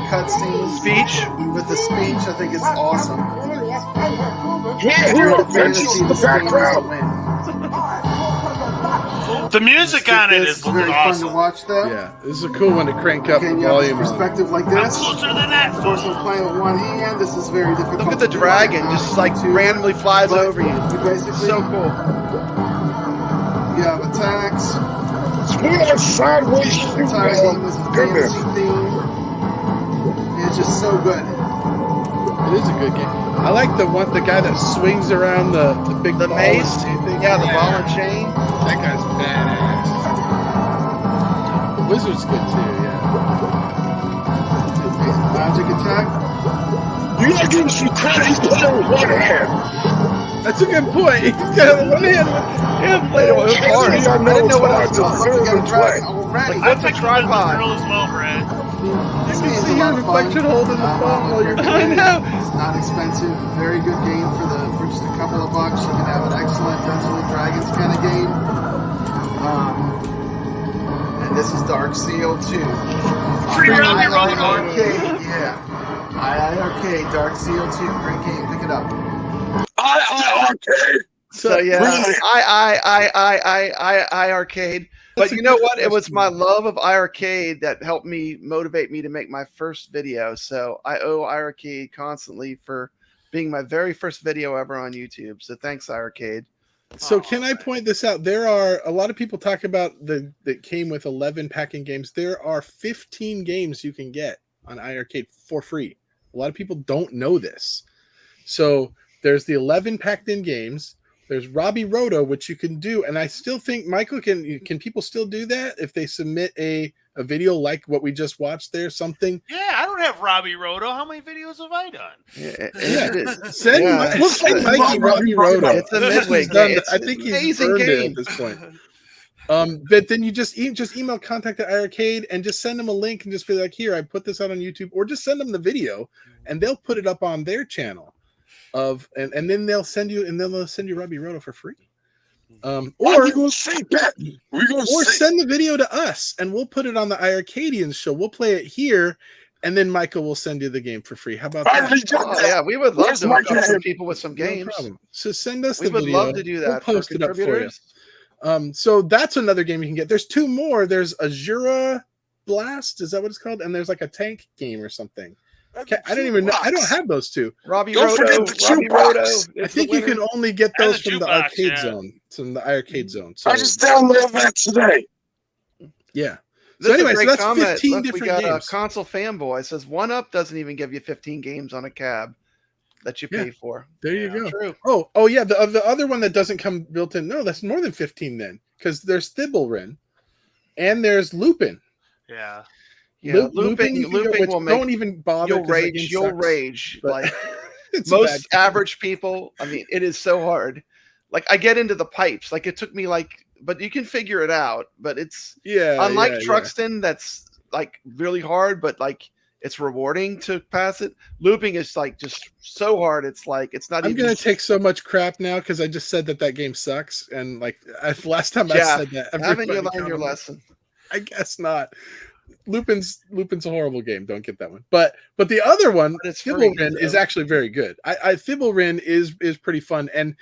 cutscene speech with the speech. I think it's awesome. Yeah, here are benches in the background. The music on it is very fun to awesome. watch, though. Yeah, this is a cool one to crank up Can the you have a volume on. perspective like I'm this? closer than that. Of course, I'm playing with one hand. This is very difficult. Look at the to do. dragon just like randomly flies But over you. you basically, So cool. you have attacks. We're sideways. The entire game is a Goodness. fantasy theme. It's just so good. It is a good game. I like the guy that swings around the big The ball mace, and two things. yeah, the ball and chain. That guy's badass. The wizard's good too, yeah. Magic attack. You gotta give him some credit. He's playing with one hand. That's a good point. He's got one hand. Yeah, played it with hard. I didn't know what I was doing. You got a dragon already. Like, I what's a picked the tripod? girl as well, Brad. This can game's see a lot your of fun. reflection holding the phone while you're recommend doing it. it. It's not expensive. Very good game for just a couple of bucks. You can have an excellent Dungeons and Dragons kind of game. And this is Dark Seal 2. Free Robbie Road. iiRcade, yeah. iiRcade, Dark Seal 2. Great game. Pick it up. iiRcade. So yeah, iiRcade. But you know what? It was my love of iiRcade that helped me motivate me to make my first video. So I owe iiRcade constantly for being my very first video ever on YouTube. So thanks, iiRcade. So can I point this out? There are a lot of people talk about that came with 11 packing games. There are 15 games you can get on iiRcade for free. A lot of people don't know this. So there's the 11 packed in games. There's Robbie Roto, which you can do, and I still think, Michael, can people still do that if they submit a video like what we just watched there? Something. Yeah, I don't have Robbie Roto. How many videos have I done? We'll send Mikey Robbie Roto. It's a midway game. I think he's amazing earned it game at this point. But then you just email contact at iiRcade and just send them a link and just be like, here, I put this out on YouTube, or just send them the video and they'll put it up on their channel. And then they'll send you Robbie Roto for free. Or send the video to us and we'll put it on the iiRcadians show. We'll play it here, and then Michael will send you the game for free. How about that? Yeah, we would love to hook up some people with some games. No problem. So send us we the would video. love to do that. We'll post it up for you. So that's another game you can get. There's two more. There's Azura Blast. Is that what it's called? And there's like a tank game or something. I don't even know. I don't have those two. Robbie Roto. I think you can only get those from the arcade zone. From the iiRcade zone. So I just downloaded that today. Yeah. So anyway, so that's 15 different we got games. A console fanboy says 1UP doesn't even give you 15 games on a cab that you pay for. There you go. True. Oh yeah. The other one that doesn't come built in. No, that's more than 15 then, because there's Thibblerin and there's Lupin. Yeah. Yeah, looping will make. Don't even bother. You'll rage. Like most average people. I mean, it is so hard. Like I get into the pipes. Like it took me but you can figure it out. But it's unlike Truxton, that's like really hard, but like it's rewarding to pass it. Looping is like just so hard. It's like it's not. I'm gonna take so much crap now because I just said that game sucks, and like last time I said that, haven't you learned your lesson? I guess not. Lupin's a horrible game. Don't get that one. But the other one, Thibblerin, is actually very good. Thibblerin is pretty fun, and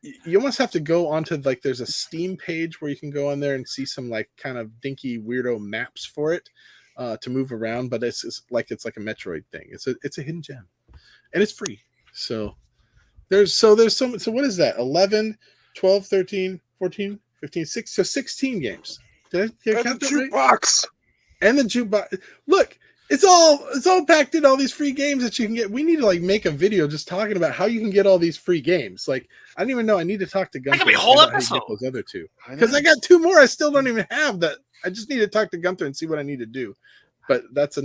you almost have to go onto like there's a Steam page where you can go on there and see some like kind of dinky weirdo maps for it to move around. But it's like a Metroid thing. It's a hidden gem, and it's free. So there's so what is that? 11, 12, 13, 14, 15, 16. So 16 games. Did I count that right? And the jukebox. Look, it's all packed in all these free games that you can get. We need to like make a video just talking about how you can get all these free games. Like I don't even know. I need to talk to Gunther. That could be a whole episode. Those other two, because I got two more. I still don't even have that. I just need to talk to Gunther and see what I need to do. But that's a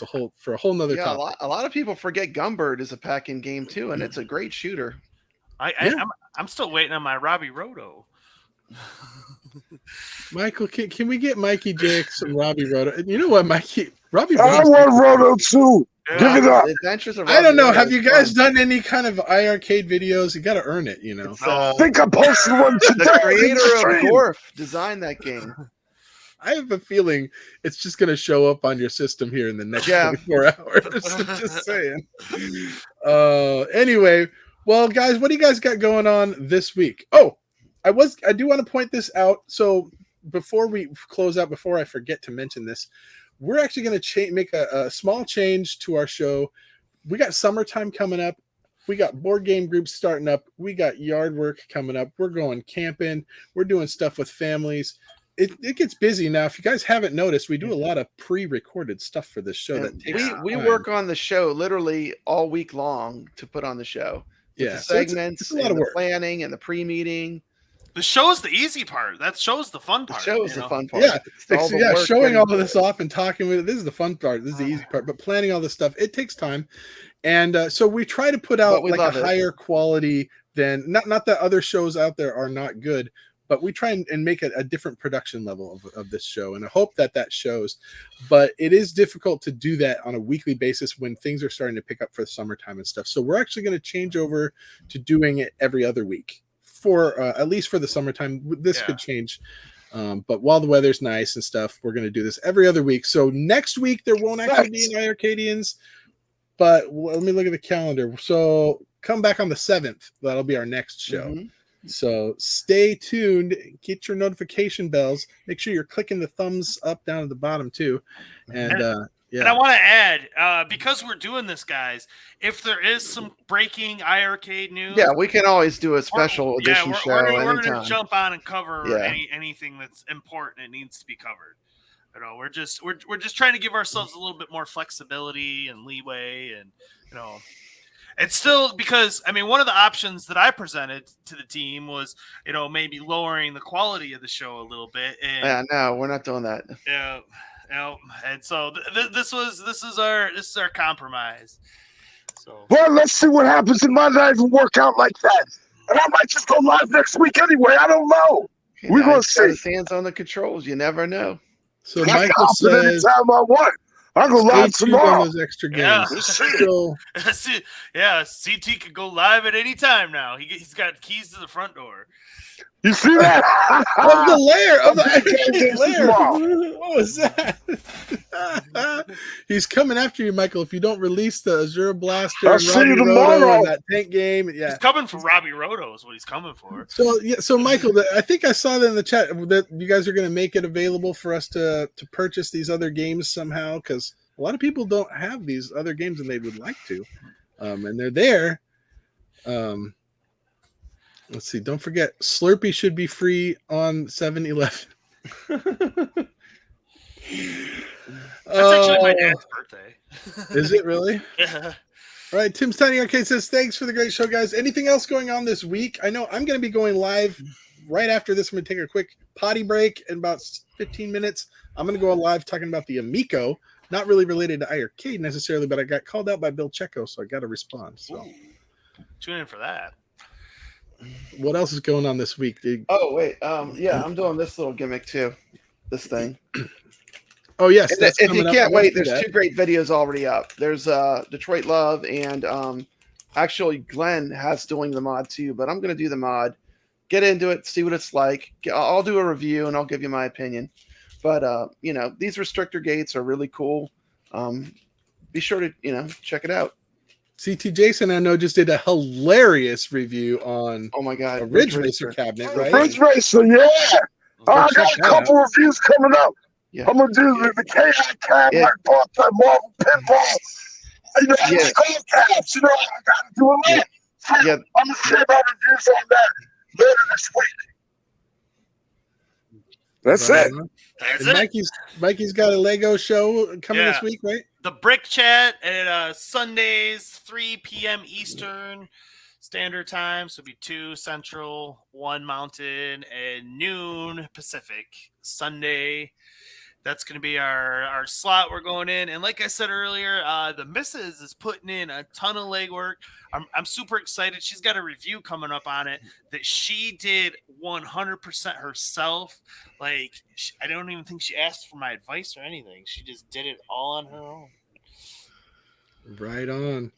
whole nother topic. A lot of people forget Gumbird is a pack-in game too, and it's a great shooter. I'm still waiting on my Robbie Roto. Michael, can we get Mikey J some Robbie Roto? And you know what, Robbie I want Roto too. Give it up. I don't know. Have you guys done any kind of iiRcade videos? You got to earn it, you know. I think I posted one today. The creator of Gorf designed that game. I have a feeling it's just going to show up on your system here in the next 24 hours. Just saying. Anyway, well, guys, what do you guys got going on this week? Oh, I do want to point this out. So before we close out, before I forget to mention this, we're actually going to make a small change to our show. We got summertime coming up. We got board game groups starting up. We got yard work coming up. We're going camping. We're doing stuff with families. It gets busy now. If you guys haven't noticed, we do a lot of pre-recorded stuff for this show. We work on the show literally all week long to put on the show. Yeah, the segments, it's a lot of work. Planning and the pre-meeting. The show's the easy part. That show's the fun part. The show's the fun part. Yeah, showing all of this off and talking with it. This is the fun part. This is the easy part. But planning all this stuff, it takes time. And so we try to put out like a higher quality than not that other shows out there are not good, but we try and make a different production level of this show, and I hope that shows. But it is difficult to do that on a weekly basis when things are starting to pick up for the summertime and stuff. So we're actually going to change over to doing it every other week for at least for the summertime. This could change. But while the weather's nice and stuff, we're going to do this every other week. So next week there won't actually be an iiRcadians, but let me look at the calendar. So come back on the 7th. That'll be our next show. So stay tuned. Get your notification bells. Make sure you're clicking the thumbs up down at the bottom too. And And I want to add, because we're doing this, guys, if there is some breaking iiRcade news, we can always do a special edition show. We're going to jump on and cover anything that's important and needs to be covered. You know, we're just trying to give ourselves a little bit more flexibility and leeway, and it's still, because I mean, one of the options that I presented to the team was, maybe lowering the quality of the show a little bit. And no, we're not doing that. Yeah. And so this is our compromise. So, well, let's see what happens. It might not even work out like that, and I might just go live next week anyway. I don't know. We're gonna see. His hands on the controls. You never know. So Michael says, anytime I want. I'll go live tomorrow. Those extra games. CT could go live at any time now. He's got keys to the front door. You see that? Of the lair of the lair. What was that? He's coming after you, Michael. If you don't release the Azure Blaster, I'll see you tomorrow. That tank game, he's coming for Robbie Roto. Is what he's coming for. So Michael, I think I saw that in the chat that you guys are going to make it available for us to purchase these other games somehow, because a lot of people don't have these other games and they would like to, and they're there. Let's see. Don't forget, Slurpee should be free on 7-Eleven. That's actually my dad's birthday. Is it really? Yeah. All right. Tim's Tiny Arcade says, thanks for the great show, guys. Anything else going on this week? I know I'm going to be going live right after this. I'm going to take a quick potty break in about 15 minutes. I'm going to go live talking about the Amico, not really related to iiRcade necessarily, but I got called out by Bill Checo, so I got to respond. So tune in for that. What else is going on this week, dude? Oh wait, I'm doing this little gimmick too. This thing. Oh yes. If you can't wait, there's 2 great videos already up. There's Detroit Love, and actually Glenn has doing the mod too. But I'm gonna do the mod, get into it, see what it's like. I'll do a review and I'll give you my opinion. But these restrictor gates are really cool. Be sure to check it out. CT Jason, I know, just did a hilarious review on a Ridge Racer cabinet, right? Ridge Racer, yeah. I got a couple reviews coming up. Yeah. I'm gonna do the KI cabinet. I bought that Marvel pinball. Skull caps. I gotta do a lot. I'm gonna share my reviews on that later this week. That's it. Mikey's got a Lego show coming this week, right? The Brick Chat at Sundays, 3 p.m. Eastern Standard Time. So it'll be 2 Central, 1 Mountain, and noon Pacific. Sunday. That's going to be our slot we're going in. And like I said earlier, the missus is putting in a ton of legwork. I'm super excited. She's got a review coming up on it that she did 100% herself. Like, I don't even think she asked for my advice or anything. She just did it all on her own. Right on.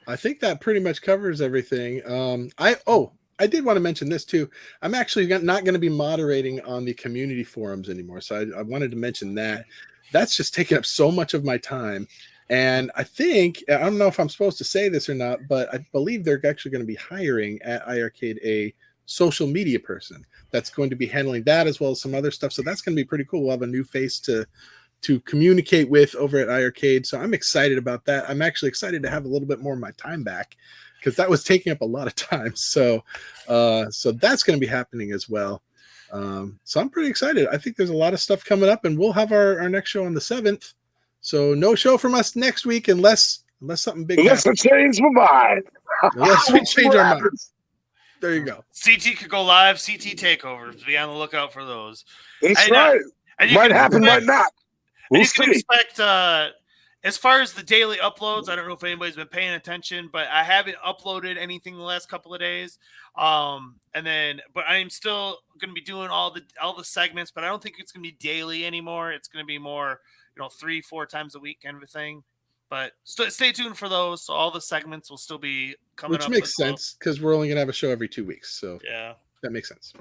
I think that pretty much covers everything. I did want to mention this too. I'm actually not going to be moderating on the community forums anymore. So I wanted to mention that. That's just taking up so much of my time. And I don't know if I'm supposed to say this or not, but I believe they're actually going to be hiring at iiRcade a social media person that's going to be handling that as well as some other stuff. So that's going to be pretty cool. We'll have a new face to communicate with over at iiRcade. So I'm excited about that. I'm actually excited to have a little bit more of my time back, because that was taking up a lot of time. So that's going to be happening as well. So I'm pretty excited. I think there's a lot of stuff coming up, and we'll have our next show on the 7th. So no show from us next week unless something big happens. Unless I change my mind. Unless we change our mind. There you go. CT could go live. CT takeovers. Be on the lookout for those. That's right. And might happen, might not. We'll see. Expect as far as the daily uploads, I don't know if anybody's been paying attention, but I haven't uploaded anything the last couple of days. But I'm still going to be doing all the segments, but I don't think it's going to be daily anymore. It's going to be more, 3-4 times a week kind of a thing. But stay tuned for those. So all the segments will still be coming up. Which makes sense because we're only going to have a show every 2 weeks. So yeah, that makes sense.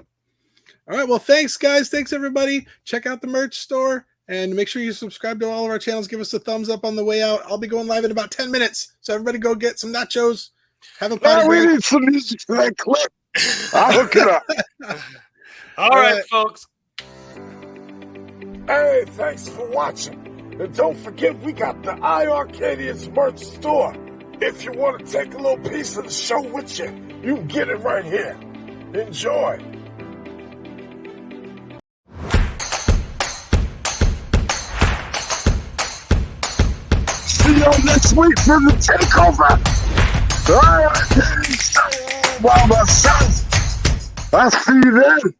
All right. Well, thanks, guys. Thanks, everybody. Check out the merch store and make sure you subscribe to all of our channels. Give us a thumbs up on the way out. I'll be going live in about 10 minutes. So everybody go get some nachos. Have a party. We need some music for that clip. I'll hook it up. all right, folks. Hey, thanks for watching. And don't forget, we got the iiRcadians merch store. If you want to take a little piece of the show with you, you can get it right here. Enjoy. See you next week for the takeover. iiRcadians by myself. I'll see you then.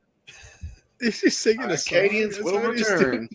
Is she singing a song? Arcadians will return.